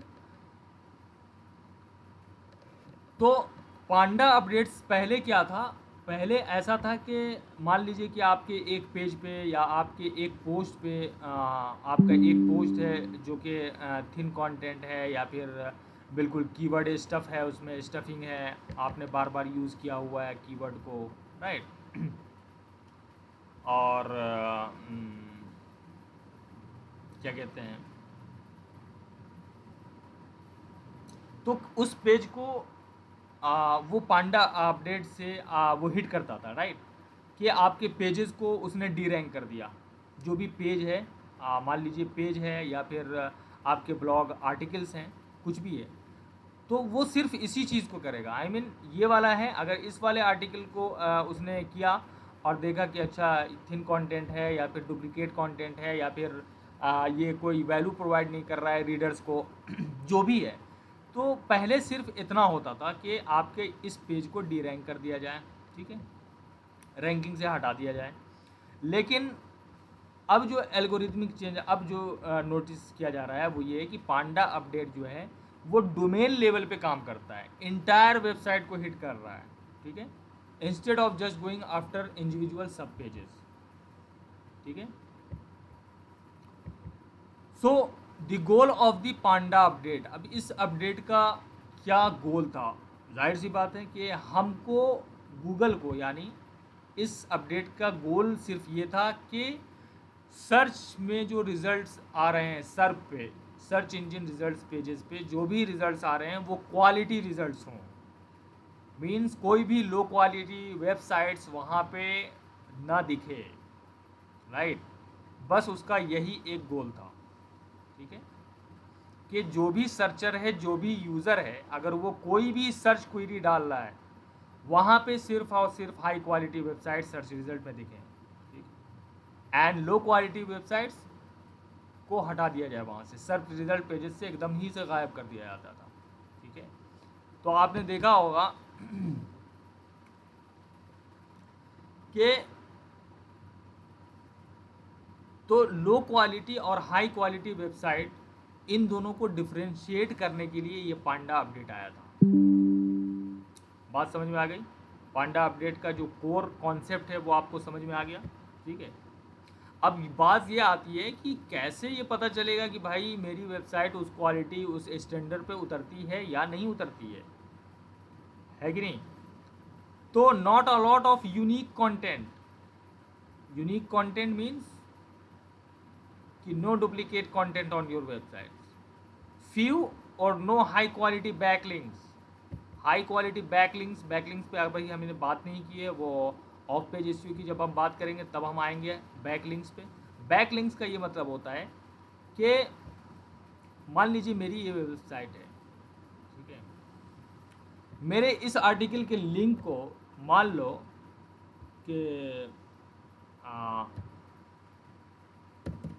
तो पांडा अपडेट्स पहले क्या था, पहले ऐसा था कि मान लीजिए कि आपके एक पेज पे या आपके एक पोस्ट पे आपका एक पोस्ट है जो कि थिन कंटेंट है या फिर बिल्कुल कीवर्ड स्टफ है, उसमें स्टफिंग है, आपने बार बार यूज़ किया हुआ है कीवर्ड को, राइट। और क्या कहते हैं, तो उस पेज को वो पांडा अपडेट से वो हिट करता था, राइट, कि आपके पेजेस को उसने डी रैंक कर दिया। जो भी पेज है, मान लीजिए पेज है या फिर आपके ब्लॉग आर्टिकल्स हैं, कुछ भी है, तो वो सिर्फ इसी चीज़ को करेगा। आई मीन ये वाला है, अगर इस वाले आर्टिकल को उसने किया और देखा कि अच्छा थिन कंटेंट है या फिर डुप्लीकेट कंटेंट है या फिर ये कोई वैल्यू प्रोवाइड नहीं कर रहा है रीडर्स को जो भी है, तो पहले सिर्फ इतना होता था कि आपके इस पेज को डी रैंक कर दिया जाए, ठीक है, रैंकिंग से हटा दिया जाए। लेकिन अब जो एल्गोरिथमिक चेंज अब जो नोटिस किया जा रहा है वो ये है कि पांडा अपडेट जो है वो डोमेन लेवल पे काम करता है, इंटायर वेबसाइट को हिट कर रहा है, ठीक है, instead of just going after individual सब पेजेस, ठीक है। So the goal of the Panda update, अब इस अपडेट का क्या गोल था, जाहिर सी बात है कि हमको गूगल को, यानी इस अपडेट का गोल सिर्फ ये था कि सर्च में जो रिजल्ट्स आ रहे हैं सर्च पे, सर्च इंजन रिजल्ट्स पेजेस पे जो भी रिजल्ट्स आ रहे हैं वो क्वालिटी रिजल्ट्स हों, मीन्स कोई भी लो क्वालिटी वेबसाइट्स वहाँ पे ना दिखे, राइट। बस उसका यही एक गोल था, ठीक है, कि जो भी सर्चर है, जो भी यूज़र है, अगर वो कोई भी सर्च क्वेरी डाल रहा है वहाँ पे सिर्फ और सिर्फ high quality website search result में दिखें, ठीक है, एंड लो क्वालिटी वेबसाइट्स को हटा दिया जाए वहाँ से, सर्च रिजल्ट पेजेस से एकदम ही से गायब कर दिया जाता था, ठीक है। तो आपने देखा होगा कि तो लो क्वालिटी और हाई क्वालिटी वेबसाइट, इन दोनों को डिफरेंशिएट करने के लिए ये पांडा अपडेट आया था। बात समझ में आ गई? पांडा अपडेट का जो कोर कॉन्सेप्ट है वो आपको समझ में आ गया, ठीक है। अब बात ये आती है कि कैसे ये पता चलेगा कि भाई मेरी वेबसाइट उस क्वालिटी उस स्टैंडर्ड पे उतरती है या नहीं उतरती है कि नहीं। तो not a lot of unique content, unique content means कि no duplicate content on your website, few और no high quality backlinks. High quality backlinks पे अभी हमने बात नहीं की है, वो ऑफ पेज इश्यू की जब हम बात करेंगे तब हम आएंगे बैकलिंक्स पे। बैकलिंक्स का ये मतलब होता है कि मान लीजिए मेरी ये वेबसाइट है, ठीक है, मेरे इस आर्टिकल के लिंक को मान लो कि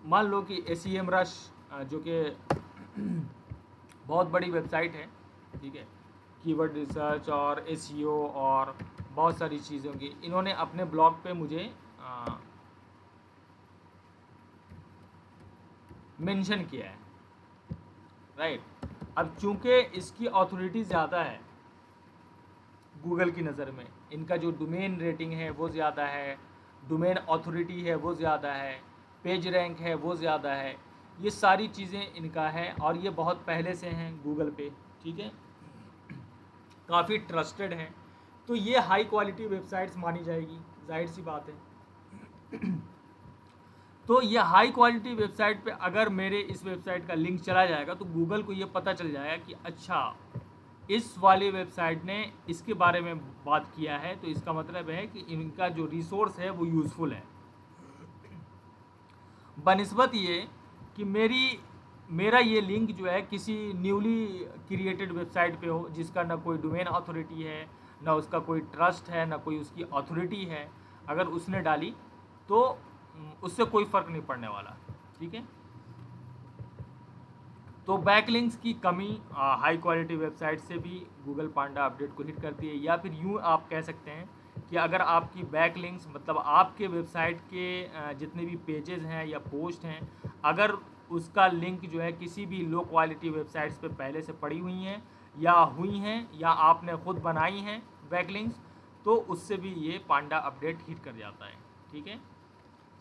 मान लो कि SEMrush जो कि बहुत बड़ी वेबसाइट है, ठीक है, कीवर्ड रिसर्च और SEO और बहुत सारी चीज़ों की, इन्होंने अपने ब्लॉग पे मुझे मेंशन किया है, राइट। अब चूंकि इसकी ऑथोरिटी ज़्यादा है गूगल की नज़र में, इनका जो डोमेन रेटिंग है वो ज़्यादा है, डोमेन ऑथोरिटी है वो ज़्यादा है, पेज रैंक है वो ज़्यादा है, ये सारी चीज़ें इनका है और ये बहुत पहले से हैं गूगल पे, ठीक है, काफ़ी ट्रस्टेड हैं, तो ये हाई क्वालिटी वेबसाइट्स मानी जाएगी, जाहिर सी बात है। तो ये हाई क्वालिटी वेबसाइट पे अगर मेरे इस वेबसाइट का लिंक चला जाएगा तो गूगल को ये पता चल जाएगा कि अच्छा इस वाली वेबसाइट ने इसके बारे में बात किया है, तो इसका मतलब है कि इनका जो रिसोर्स है वो यूज़फुल है, बनिस्बत ये कि मेरा ये लिंक जो है किसी न्यूली क्रिएटेड वेबसाइट पे हो जिसका ना कोई डोमेन अथॉरिटी है, ना उसका कोई ट्रस्ट है, ना कोई उसकी अथॉरिटी है, अगर उसने डाली तो उससे कोई फ़र्क नहीं पड़ने वाला, ठीक है। तो बैकलिंक्स की कमी हाई क्वालिटी वेबसाइट से भी गूगल पांडा अपडेट को हिट करती है, या फिर यूँ आप कह सकते हैं कि अगर आपकी बैक लिंक्स मतलब आपके वेबसाइट के जितने भी पेजेस हैं या पोस्ट हैं, अगर उसका लिंक जो है किसी भी लो क्वालिटी वेबसाइट्स पे पहले से पड़ी हुई हैं या आपने खुद बनाई हैं बैक लिंक्स, तो उससे भी ये पांडा अपडेट हिट कर जाता है। ठीक है।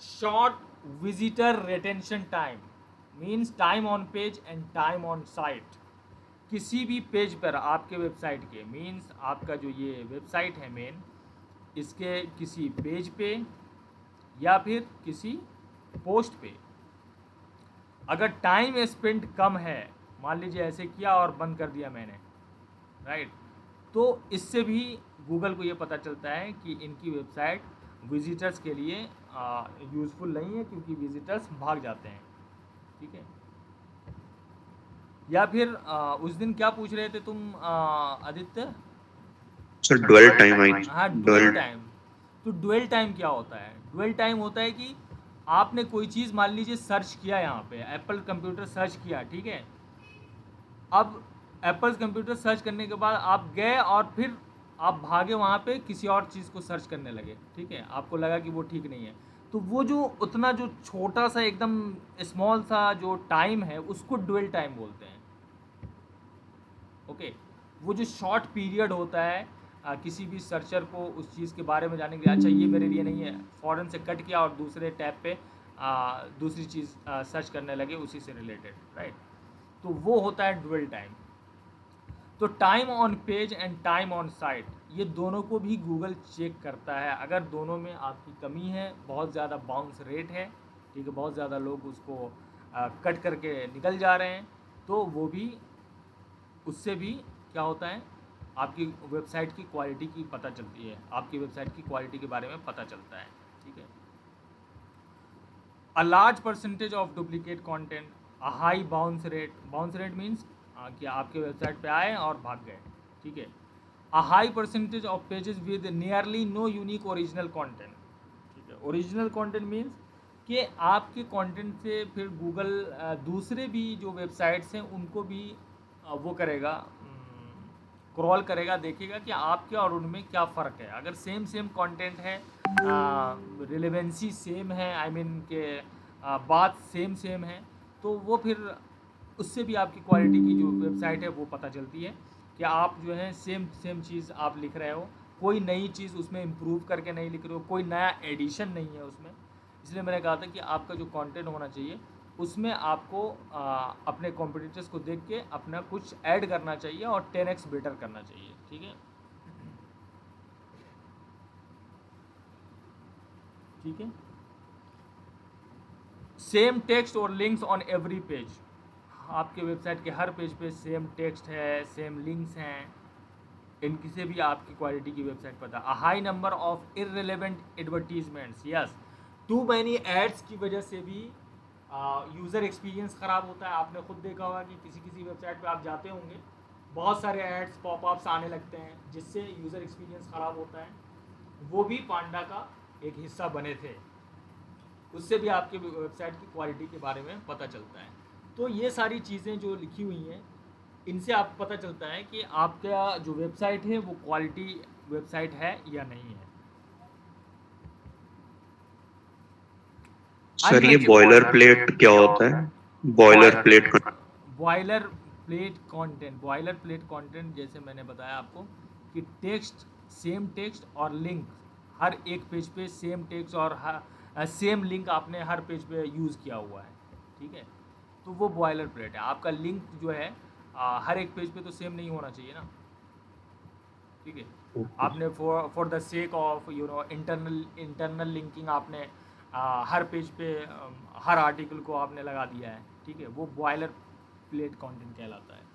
Short visitor retention time means time on page and time on site. किसी भी पेज पर आपके वेबसाइट के मीन्स आपका जो ये वेबसाइट है मेन, इसके किसी पेज पे या फिर किसी पोस्ट पे अगर टाइम स्पेंड कम है, मान लीजिए ऐसे किया और बंद कर दिया मैंने, राइट, तो इससे भी गूगल को ये पता चलता है कि इनकी वेबसाइट विजिटर्स के लिए यूज़फुल नहीं है, क्योंकि विजिटर्स भाग जाते हैं। ठीक है। या फिर उस दिन क्या पूछ रहे थे तुम Aditya? Sir dwell time I हाँ, ड्वेल टाइम। तो ड्वेल टाइम क्या होता है? ड्वेल टाइम होता है कि आपने कोई चीज़ मान लीजिए सर्च किया, यहाँ पे एप्पल कंप्यूटर सर्च किया, ठीक है। अब एप्पल कंप्यूटर सर्च करने के बाद आप गए और फिर आप भागे वहाँ पे किसी और चीज़ को सर्च करने लगे, ठीक है, आपको लगा कि वो ठीक नहीं है, तो वो जो उतना जो छोटा सा एकदम स्मॉल सा जो टाइम है उसको ड्वेल टाइम बोलते हैं। ओके। वो जो शॉर्ट पीरियड होता है किसी भी सर्चर को उस चीज़ के बारे में जानने के लिए, अच्छा ये मेरे लिए नहीं है, फ़ौरन से कट किया और दूसरे टैब पे दूसरी चीज़ सर्च करने लगे उसी से रिलेटेड, राइट, तो वो होता है ड्वेल टाइम। तो time on page and time on site, ये दोनों को भी गूगल चेक करता है। अगर दोनों में आपकी कमी है, बहुत ज़्यादा बाउंस रेट है, ठीक है, बहुत ज़्यादा लोग उसको कट करके निकल जा रहे हैं, तो वो भी उससे भी क्या होता है, आपकी वेबसाइट की क्वालिटी की पता चलती है, आपकी वेबसाइट की क्वालिटी के बारे में पता चलता है। ठीक है। A large percentage of duplicate content, a high bounce rate means कि आपके वेबसाइट पे आए और भाग गए, ठीक है। A high percentage of pages with nearly no unique original content, ठीक है। ओरिजिनल कंटेंट मीन्स कि आपके कंटेंट से फिर गूगल दूसरे भी जो वेबसाइट्स हैं उनको भी वो करेगा, क्रॉल करेगा, देखेगा कि आपके और उनमें क्या फ़र्क है। अगर सेम कंटेंट है, रिलेवेंसी सेम है, आई मीन के बात सेम है, तो वो फिर उससे भी आपकी क्वालिटी की जो वेबसाइट है वो पता चलती है कि आप जो है सेम चीज़ आप लिख रहे हो, कोई नई चीज़ उसमें इम्प्रूव करके नहीं लिख रहे हो, कोई नया एडिशन नहीं है उसमें। इसलिए मैंने कहा था कि आपका जो कंटेंट होना चाहिए उसमें आपको अपने कॉम्पिटिटर्स को देख के अपना कुछ ऐड करना चाहिए और 10x बेटर करना चाहिए। ठीक है, ठीक है। सेम टेक्स्ट और लिंक्स ऑन एवरी पेज, आपके वेबसाइट के हर पेज पे सेम टेक्स्ट है, सेम लिंक्स हैं, इनकी से भी आपकी क्वालिटी की वेबसाइट पता। A high number of irrelevant advertisements, yes, too many ads की वजह से भी यूज़र एक्सपीरियंस ख़राब होता है। आपने खुद देखा होगा कि किसी वेबसाइट पे आप जाते होंगे, बहुत सारे एड्स पॉपअप्स आने लगते हैं जिससे यूज़र एक्सपीरियंस ख़राब होता है। वो भी पांडा का एक हिस्सा बने थे, उससे भी आपके वेबसाइट की क्वालिटी के बारे में पता चलता है। तो ये सारी चीज़ें जो लिखी हुई हैं, इनसे आपको पता चलता है कि आपका जो वेबसाइट है वो क्वालिटी वेबसाइट है या नहीं है। सर ये बॉयलर प्लेट क्या होता है? Boiler plate boiler plate content जैसे मैंने बताया आपको कि सेम टेक्स्ट और लिंक हर एक पेज पे सेम टेक्स्ट और सेम लिंक आपने हर पेज पे यूज़ किया हुआ है, ठीक है, तो वो बॉयलर प्लेट है। आपका लिंक जो है हर एक पेज पे तो सेम नहीं होना चाहिए ना, ठीक है। आपने for the sake of internal linking आपने हर पेज पे हर आर्टिकल को आपने लगा दिया है, ठीक है, वो बॉयलर प्लेट कंटेंट कहलाता है।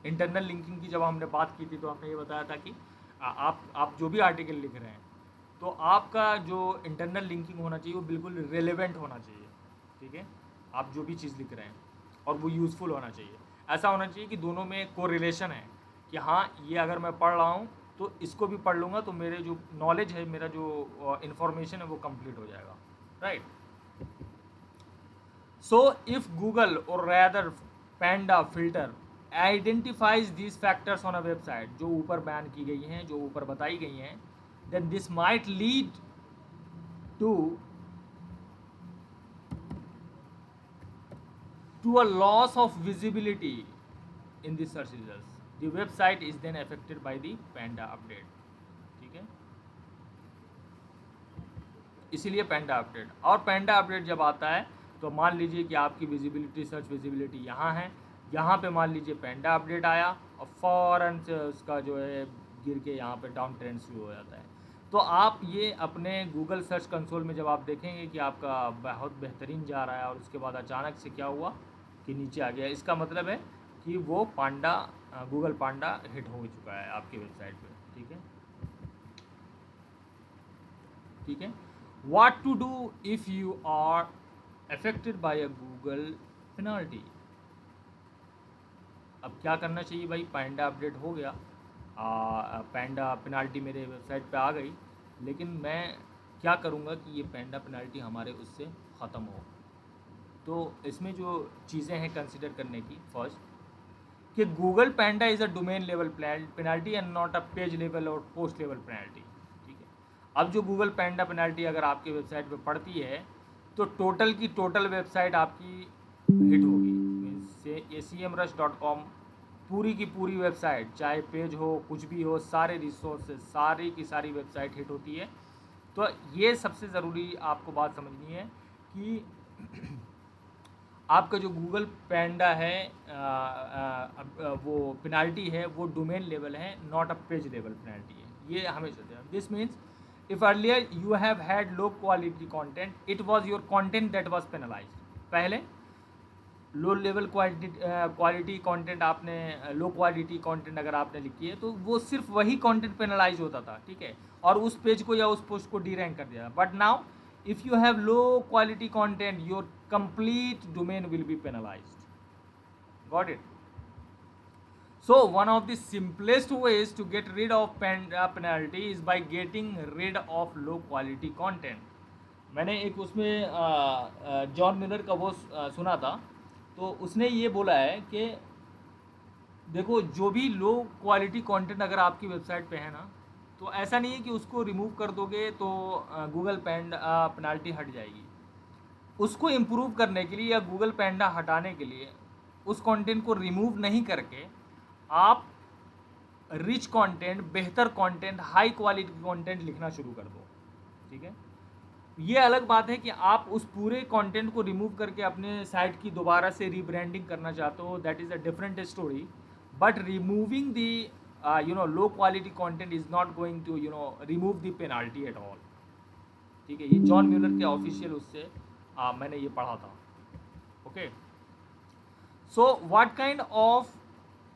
इंटरनल लिंकिंग की जब हमने बात की थी तो हमने ये बताया था कि आप जो भी आर्टिकल लिख रहे हैं तो आपका जो इंटरनल लिंकिंग होना चाहिए वो बिल्कुल रेलेवेंट होना चाहिए, ठीक है, आप जो भी चीज़ लिख रहे हैं, और वो यूज़फुल होना चाहिए। ऐसा होना चाहिए कि दोनों में कोरिलेशन है कि हाँ ये अगर मैं पढ़ रहा हूँ तो इसको भी पढ़ लूँगा तो मेरे जो नॉलेज है, मेरा जो इन्फॉर्मेशन है वो कंप्लीट हो जाएगा, राइट। सो इफ़ गूगल और rather Panda filter identifies this factors on a website, जो ऊपर बयान की गई हैं, जो ऊपर बताई गई हैं, then this might lead to a loss of visibility in the search results. The website is then affected by the Panda update. ठीक है, इसीलिए Panda अपडेट, और Panda अपडेट जब आता है तो मान लीजिए कि आपकी विजिबिलिटी, सर्च विजिबिलिटी यहाँ है, यहाँ पे मान लीजिए Panda अपडेट आया और फ़ौरन से उसका जो है गिर के यहाँ पे डाउन ट्रेंड शुरू हो जाता है। तो आप ये अपने गूगल सर्च कंसोल में जब आप देखेंगे कि आपका बहुत बेहतरीन जा रहा है और उसके बाद अचानक से क्या हुआ कि नीचे आ गया, इसका मतलब है कि वो पांडा, गूगल पांडा हिट हो चुका है आपकी वेबसाइट पे। ठीक है, ठीक है। What to do if you are affected by a Google penalty. अब क्या करना चाहिए भाई, पांडा अपडेट हो गया, पांडा पेनल्टी मेरे वेबसाइट पे आ गई, लेकिन मैं क्या करूँगा कि ये पांडा पेनल्टी हमारे उससे ख़त्म हो। तो इसमें जो चीज़ें हैं कंसिडर करने की, फर्स्ट कि Google Panda is a domain level penalty and not a page level और पोस्ट लेवल पेनल्टी। ठीक है, अब जो गूगल पांडा पेनल्टी अगर आपकी वेबसाइट पे पड़ती है तो टोटल की टोटल वेबसाइट आपकी हिट होगी। मीन्स से acmrush.com पूरी की पूरी वेबसाइट, चाहे पेज हो कुछ भी हो, सारे रिसोर्सेज, सारी की सारी वेबसाइट हिट होती है। तो ये सबसे ज़रूरी आपको बात समझनी है कि आपका जो गूगल पांडा है वो पेनल्टी है वो डोमेन लेवल है, not a page level penalty है। ये हमेशा ध्यान। This means if earlier you have had low quality content, it was your content that was penalised. पहले लो लेवल क्वालिटी कंटेंट आपने, लो क्वालिटी कंटेंट अगर आपने लिखी है तो वो सिर्फ वही कंटेंट पेनलाइज होता था। ठीक है, और उस पेज को या उस पोस्ट को डी रैंक कर दिया। But now if you have low quality content, your complete domain will be penalized. Got it? So one of the simplest ways to get rid of penalty is by getting rid of low quality content. मैंने एक उसमें जॉन मिलर का वो सुना था, तो उसने ये बोला है कि देखो जो भी लो क्वालिटी कंटेंट अगर आपकी वेबसाइट पे है ना, तो ऐसा नहीं है कि उसको रिमूव कर दोगे तो गूगल पेनल्टी हट जाएगी। उसको इम्प्रूव करने के लिए या गूगल पेंडा हटाने के लिए उस कंटेंट को रिमूव नहीं करके आप रिच कंटेंट, बेहतर कंटेंट, हाई क्वालिटी कंटेंट लिखना शुरू कर दो। ठीक है, ये अलग बात है कि आप उस पूरे कंटेंट को रिमूव करके अपने साइट की दोबारा से रीब्रांडिंग करना चाहते हो, that is a different story. But removing the low quality content is not going to remove the penalty at all. ठीक है, ये जॉन म्यूलर के ऑफिशियल उससे मैंने ये पढ़ा था। Okay, so what kind of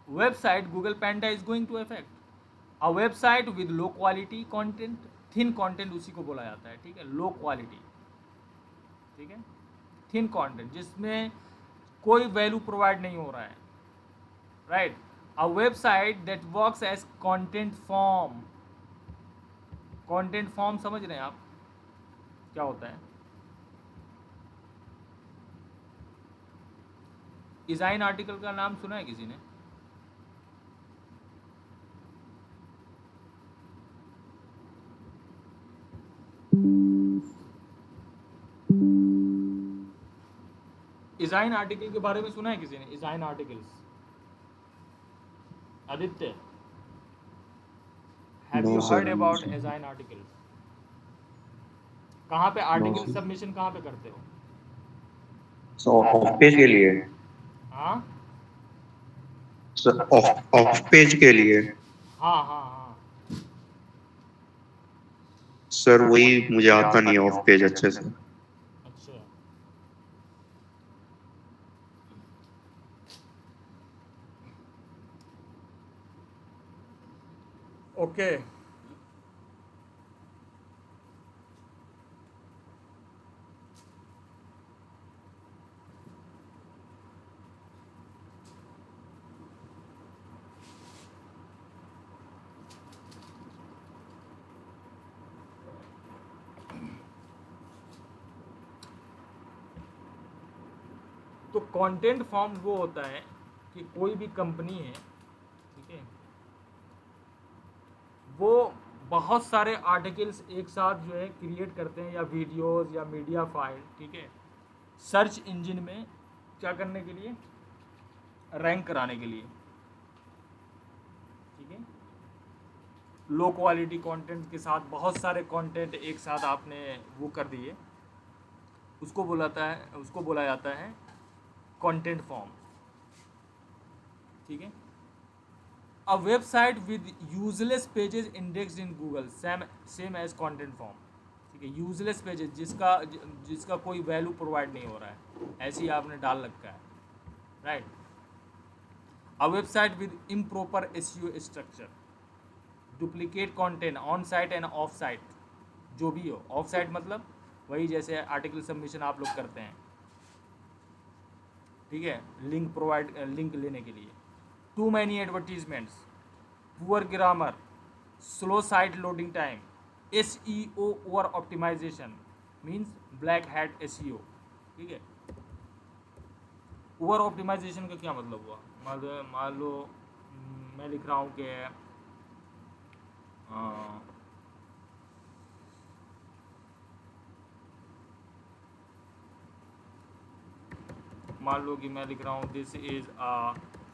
website Google Panda is going to affect? A website with low quality content, thin content उसी को बोला जाता है। ठीक है, लो क्वालिटी, ठीक है, थिन कंटेंट जिसमें कोई वैल्यू प्रोवाइड नहीं हो रहा है, right? A website that works as content form. Content form समझ रहे हैं आप क्या होता है? डिज़ाइन आर्टिकल का नाम सुना है किसी ने? डिज़ाइन आर्टिकल के बारे में सुना है किसी ने? Design articles, Aditya, have No, you sir. Heard about design articles? कहाँ पे आर्टिकल sir. सबमिशन कहाँ पे करते हो? So off पेज के लिए, हाँ सर ऑफ पेज के लिए हाँ हाँ हाँ, सर वही मुझे आता नहीं है ऑफ पेज अच्छे से। अच्छा। ओके, तो कंटेंट फॉर्म वो होता है कि कोई भी कंपनी है, ठीक है, वो बहुत सारे आर्टिकल्स एक साथ जो है क्रिएट करते हैं, या वीडियोस या मीडिया फाइल, ठीक है, सर्च इंजन में क्या करने के लिए, रैंक कराने के लिए, ठीक है। लो क्वालिटी कंटेंट के साथ बहुत सारे कंटेंट एक साथ आपने वो कर दिए, उसको बोला जाता है कंटेंट फॉर्म, ठीक है। A website with useless pages indexed in Google same as content form, ठीक है। यूजलेस पेजेस जिसका कोई वैल्यू प्रोवाइड नहीं हो रहा है, ऐसे ही आपने डाल रखा है, right. A website with improper SEO structure, duplicate content on site end of site, जो भी हो। ऑफ साइट मतलब वही जैसे आर्टिकल सबमिशन आप लोग करते हैं, ठीक है, लिंक लेने के लिए। Too many advertisements, poor grammar, slow site loading time, SEO over optimisation means black hat SEO, ठीक है। ओवर ऑप्टिमाइजेशन का क्या मतलब हुआ, मान लो मैं लिख रहा हूँ कि मान लो कि मैं लिख रहा हूँ दिस इज़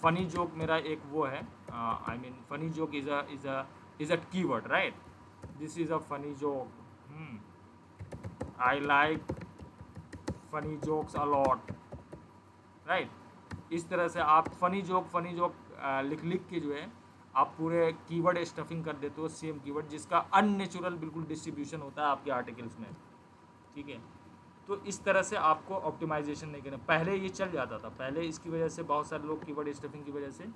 फनी जोक, मेरा एक वो है, I mean funny joke is a keyword, right. This is a funny joke, I like funny jokes a lot, right. इस तरह से आप फनी जोक लिख के जो है आप पूरे कीवर्ड स्टफिंग कर देते हो, सेम कीवर्ड जिसका अननेचुरल बिल्कुल डिस्ट्रीब्यूशन होता है आपके आर्टिकल्स में, ठीक है। तो इस तरह से आपको ऑप्टिमाइजेशन नहीं करना। पहले ये चल जाता था, पहले इसकी वजह से बहुत सारे लोग कीवर्ड स्टफिंग की वजह से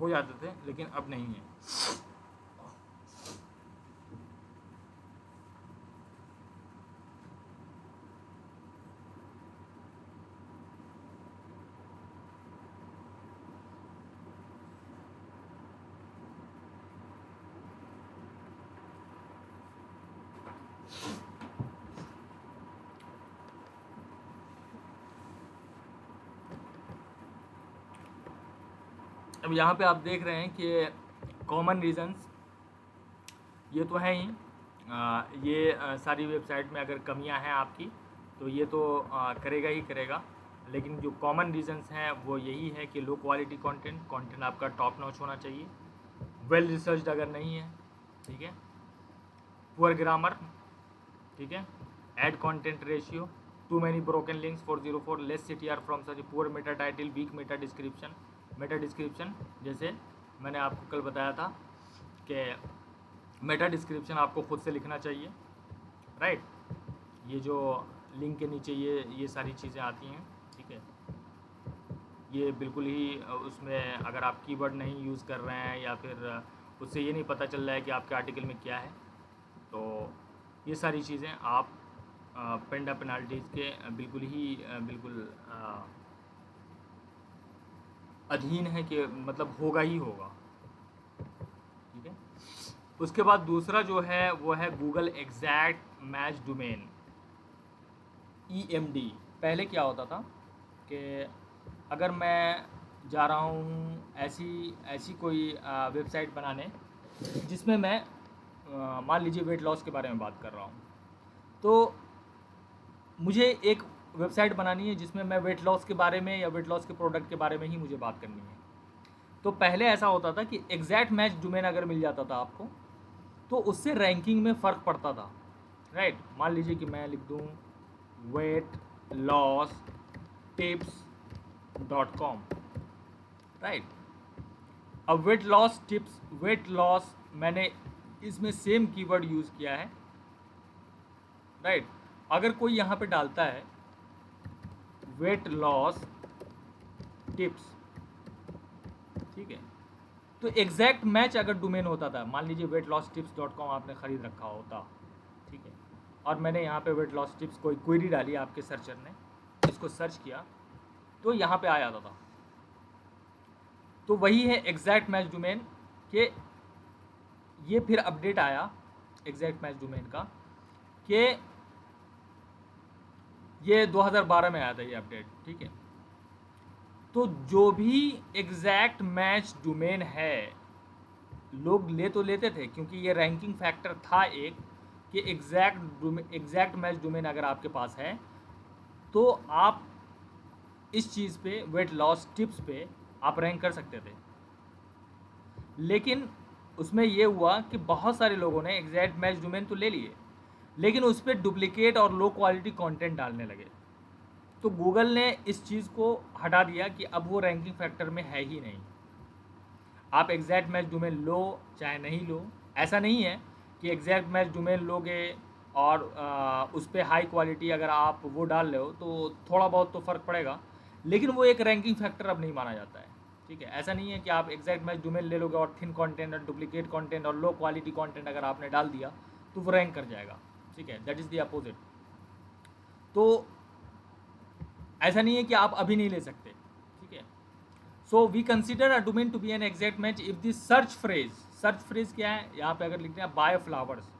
हो जाते थे, लेकिन अब नहीं है। अब यहाँ पे आप देख रहे हैं कि कॉमन रीजंस ये तो है ही, ये सारी वेबसाइट में अगर कमियां हैं आपकी तो ये तो करेगा ही करेगा, लेकिन जो कॉमन रीजंस हैं वो यही है कि लो क्वालिटी कंटेंट आपका टॉप नॉच होना चाहिए, वेल रिसर्च्ड अगर नहीं है, ठीक है, पुअर ग्रामर, ठीक है, ad content ratio, too many broken links 404, less CTR from such, poor meta title, weak meta description जैसे मैंने आपको कल बताया था कि मेटा डिस्क्रिप्शन आपको खुद से लिखना चाहिए, राइट। ये जो लिंक के नीचे ये सारी चीज़ें आती हैं, ठीक है, ये बिल्कुल ही उसमें अगर आप कीवर्ड नहीं यूज़ कर रहे हैं या फिर उससे ये नहीं पता चल रहा है कि आपके आर्टिकल में क्या है, तो ये सारी चीज़ें आप पेंडा पेनाल्टीज़ के बिल्कुल अधीन है कि मतलब होगा ही होगा, ठीक है। उसके बाद दूसरा जो है वो है Google exact match domain, EMD। पहले क्या होता था कि अगर मैं जा रहा हूँ ऐसी कोई वेबसाइट बनाने जिसमें मैं मान लीजिए वेट लॉस के बारे में बात कर रहा हूँ, तो मुझे एक वेबसाइट बनानी है जिसमें मैं वेट लॉस के बारे में या वेट लॉस के प्रोडक्ट के बारे में ही मुझे बात करनी है। तो पहले ऐसा होता था कि एग्जैक्ट मैच डोमेन अगर मिल जाता था आपको तो उससे रैंकिंग में फ़र्क पड़ता था, राइट। मान लीजिए कि मैं लिख दूँ वेट लॉस tips.com, राइट। अब वेट लॉस मैंने इसमें सेम कीवर्ड यूज़ किया है, राइट। अगर कोई यहाँ पे डालता है वेट लॉस टिप्स, ठीक है, तो एग्जैक्ट मैच अगर डोमेन होता था, मान लीजिए वेट लॉस tips.com आपने ख़रीद रखा होता, ठीक है, और मैंने यहाँ पे वेट लॉस टिप्स कोई क्वेरी डाली, आपके सर्चर ने इसको सर्च किया तो यहाँ पे आ जाता था। तो वही है एग्जैक्ट मैच डोमेन के, ये फिर अपडेट आया एग्जैक्ट मैच डोमेन का कि ये 2012 में आया था ये अपडेट, ठीक है। तो जो भी एग्जैक्ट मैच डोमेन है, लोग ले तो लेते थे क्योंकि ये रैंकिंग फैक्टर था एक, कि एग्जैक्ट मैच डोमेन अगर आपके पास है तो आप इस चीज़ पे, वेट लॉस टिप्स पे आप रैंक कर सकते थे। लेकिन उसमें ये हुआ कि बहुत सारे लोगों ने एग्जैक्ट मैच डोमेन तो ले लिए, लेकिन उस पर डुप्लीकेट और लो क्वालिटी कंटेंट डालने लगे। तो गूगल ने इस चीज़ को हटा दिया कि अब वो रैंकिंग फैक्टर में है ही नहीं। आप एग्जैक्ट मैच डोमेन लो चाहे नहीं लो, ऐसा नहीं है कि एग्जैक्ट मैच डोमेन लोगे और उस पर हाई क्वालिटी अगर आप वो डाल रहे हो तो थोड़ा बहुत तो फ़र्क पड़ेगा, लेकिन वो एक रैंकिंग फैक्टर अब नहीं माना जाता है। ठीक है, ऐसा नहीं है कि आप एग्जैक्ट मैच डोमेन ले लोगे और थिन कंटेंट और डुप्लीकेट कंटेंट और लो क्वालिटी कंटेंट अगर आपने डाल दिया तो वो रैंक कर जाएगा। ठीक है, दैट इज़ द अपोजिट। तो ऐसा नहीं है कि आप अभी नहीं ले सकते। ठीक है, so we consider a domain to be an exact match if the search phrase क्या है, यहाँ पे अगर लिखते हैं buy flowers,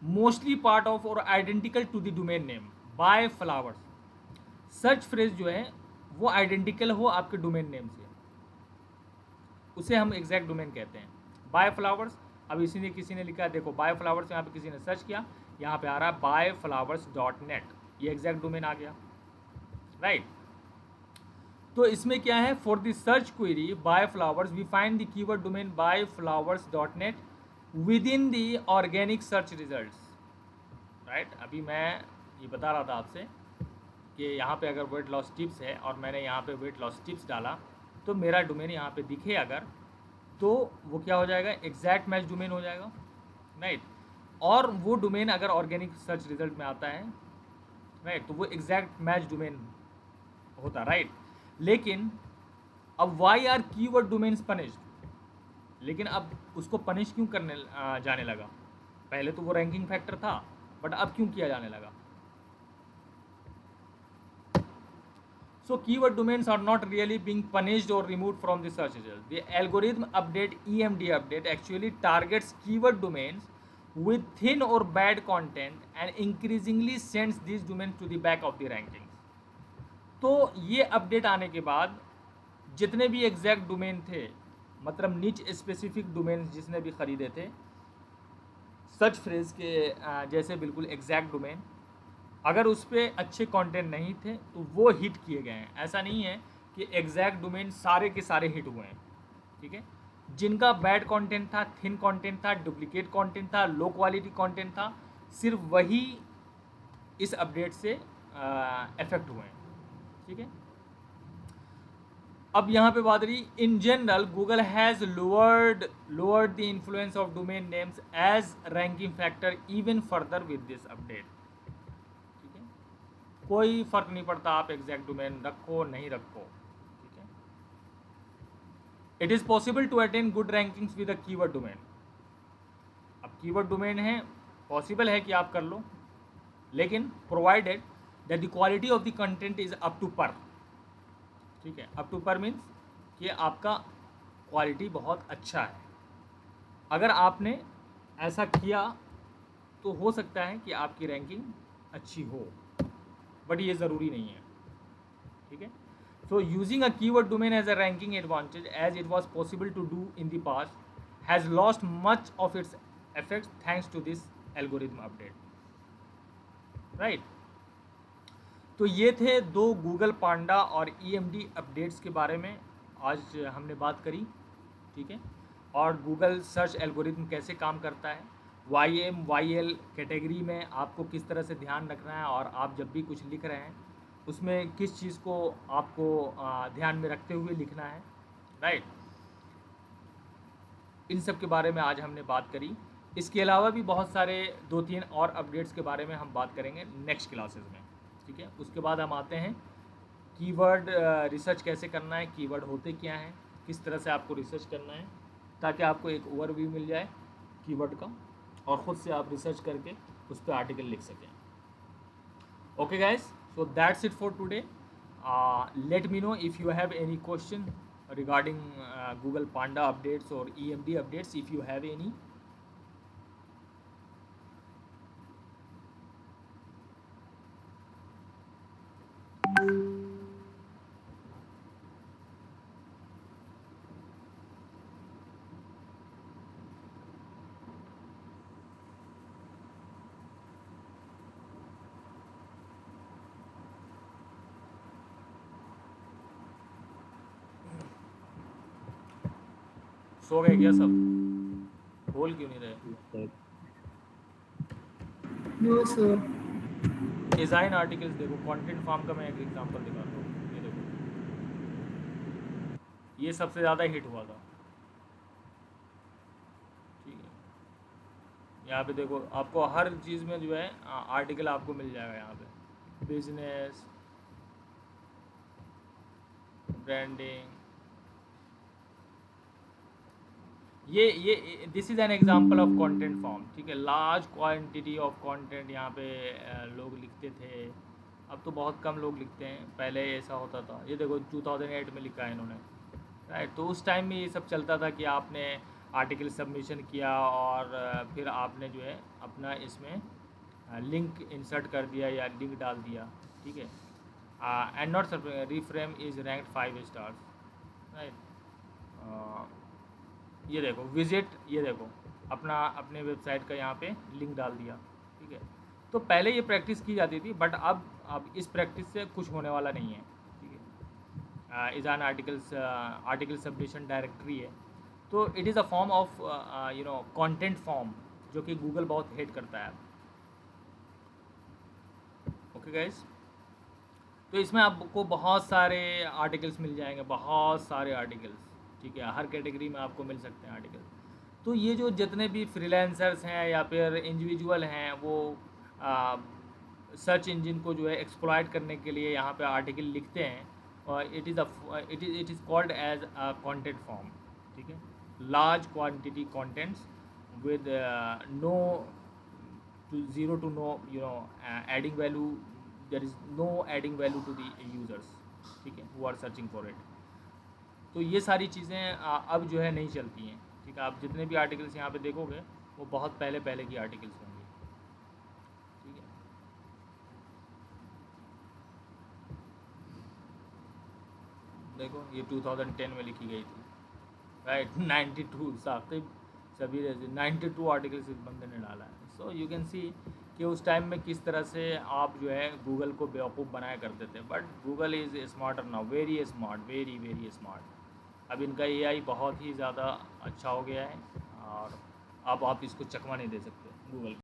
mostly part of और identical to the domain name, buy flowers, search phrase जो है वो आइडेंटिकल हो आपके डोमेन नेम से, उसे हम एग्जैक्ट डोमेन कहते हैं। बाय फ्लावर्स, अब इसी ने किसी ने लिखा है, देखो बाय फ्लावर्स, यहाँ पे किसी ने सर्च किया, यहाँ पे आ रहा है byflowers.net, ये एग्जैक्ट डोमेन आ गया, राइट। तो इसमें क्या है, for the search query by flowers we find the keyword domain byflowers.net with in the organic search results, right. अभी मैं ये बता रहा था आपसे कि यहाँ पे अगर वेट लॉस टिप्स है और मैंने यहाँ पे वेट लॉस टिप्स डाला तो मेरा डोमेन यहाँ पे दिखे अगर, तो वो क्या हो जाएगा, एग्जैक्ट मैच डोमेन हो जाएगा, राइट। और वो डोमेन अगर ऑर्गेनिक सर्च रिजल्ट में आता है, राइट, तो वो एग्जैक्ट मैच डोमेन होता, राइट। लेकिन अब why are keyword domains punished, लेकिन अब उसको पनिश क्यों करने जाने लगा, पहले तो वो रैंकिंग फैक्टर था, बट अब क्यों किया जाने लगा। So keyword domains are not really being punished or removed from the search results. The algorithm update, EMD update, actually targets keyword domains with thin or bad content and increasingly sends these domains to the back of the rankings. तो ये अपडेट आने के बाद जितने भी एग्जैक्ट डोमेन थे, मतलब निच स्पेसिफिक डोमेन्स जिसने भी ख़रीदे थे सर्च फ्रेज के जैसे बिल्कुल एग्जैक्ट डोमेन, अगर उस पर अच्छे कंटेंट नहीं थे तो वो हिट किए गए हैं। ऐसा नहीं है कि एग्जैक्ट डोमेन सारे के सारे हिट हुए हैं। ठीक है, जिनका बैड कंटेंट था, थिन कंटेंट था, डुप्लीकेट कंटेंट था, लो क्वालिटी कंटेंट था, सिर्फ वही इस अपडेट से इफेक्ट हुए हैं। ठीक है, अब यहाँ पे बात रही, in general Google has lowered the influence of domain names as ranking factor even further with this update. ठीक है, कोई फर्क नहीं पड़ता आप एग्जैक्ट डोमेन रखो नहीं रखो। ठीक है, it is possible to attain good rankings with a keyword domain. अब कीवर्ड डोमेन है, पॉसिबल है कि आप कर लो, लेकिन provided that the quality of the content is up to par. ठीक है, अप टू पर मीन्स कि आपका क्वालिटी बहुत अच्छा है। अगर आपने ऐसा किया तो हो सकता है कि आपकी रैंकिंग अच्छी हो, बट ये ज़रूरी नहीं है। ठीक है, so using a keyword domain as a ranking advantage as it was possible to do in the past has lost much of its effects thanks to this algorithm update, right. तो ये थे दो गूगल पांडा और EMD अपडेट्स के बारे में आज हमने बात करी। ठीक है, और गूगल सर्च एल्गोरिथम कैसे काम करता है, YMYL कैटेगरी में आपको किस तरह से ध्यान रखना है, और आप जब भी कुछ लिख रहे हैं उसमें किस चीज़ को आपको ध्यान में रखते हुए लिखना है, राइट। इन सब के बारे में आज हमने बात करी। इसके अलावा भी बहुत सारे 2-3 और अपडेट्स के बारे में हम बात करेंगे नेक्स्ट क्लासेस में। ठीक है, उसके बाद हम आते हैं कीवर्ड रिसर्च कैसे करना है, कीवर्ड होते क्या हैं, किस तरह से आपको रिसर्च करना है, ताकि आपको एक ओवरव्यू मिल जाए कीवर्ड का और ख़ुद से आप रिसर्च करके उस पर आर्टिकल लिख सकें। Okay guys, so that's it for today. Late me know if you have any question regarding Google Panda updates or EMD updates, if you have any. सो गए क्या सब? बोल क्यों नहीं रहे? No, sir. डिज़ाइन आर्टिकल्स देखो, कंटेंट फॉर्म का मैं एक एग्जांपल दिखाता हूँ। ये देखो, ये सबसे ज़्यादा हिट हुआ था, ठीक है। यहाँ पे देखो, आपको हर चीज़ में जो है आर्टिकल आपको मिल जाएगा। यहाँ पे बिजनेस, ब्रांडिंग, ये this is an example of content form, ठीक है। लार्ज क्वांटिटी ऑफ कंटेंट यहाँ पे लोग लिखते थे। अब तो बहुत कम लोग लिखते हैं, पहले ऐसा होता था। ये देखो 2008 में लिखा है इन्होंने, राइट। तो उस टाइम में ये सब चलता था कि आपने आर्टिकल सबमिशन किया और फिर आपने जो है अपना इसमें लिंक इंसर्ट कर दिया या लिंक डाल दिया, ठीक है। And not reframe is ranked 5 stars, right. ये देखो विजिट, ये देखो अपने वेबसाइट का यहाँ पे लिंक डाल दिया, ठीक है। तो पहले ये प्रैक्टिस की जाती थी, बट अब इस प्रैक्टिस से कुछ होने वाला नहीं है, ठीक है। Is an article submission directory है, तो it is a form of content form जो कि गूगल बहुत हेट करता है। ओके गाइस, तो इसमें आपको बहुत सारे आर्टिकल्स मिल जाएंगे, बहुत सारे आर्टिकल्स, ठीक है। हर कैटेगरी में आपको मिल सकते हैं आर्टिकल। तो ये जो जितने भी फ्रीलांसर्स हैं या फिर इंडिविजुअल हैं, वो सर्च इंजन को जो है एक्सप्लॉइट करने के लिए यहाँ पे आर्टिकल लिखते हैं, और it is called as a content form, ठीक है। Large quantity contents with no to zero to no adding value, there is no adding value to the users, ठीक है, who are searching for it। तो ये सारी चीज़ें अब जो है नहीं चलती हैं, ठीक है। आप जितने भी आर्टिकल्स यहाँ पे देखोगे वो बहुत पहले की आर्टिकल्स होंगे, ठीक है। देखो ये 2010 में लिखी गई थी, राइट। 92 साकिब सभी 92 आर्टिकल्स इस बंदे ने डाला है। सो यू कैन सी कि उस टाइम में किस तरह से आप जो है गूगल को बेवकूफ़ बनाया करते थे, but Google is smarter now, very smart, very very smart. अब इनका एआई बहुत ही ज़्यादा अच्छा हो गया है, और अब आप इसको चकमा नहीं दे सकते गूगल।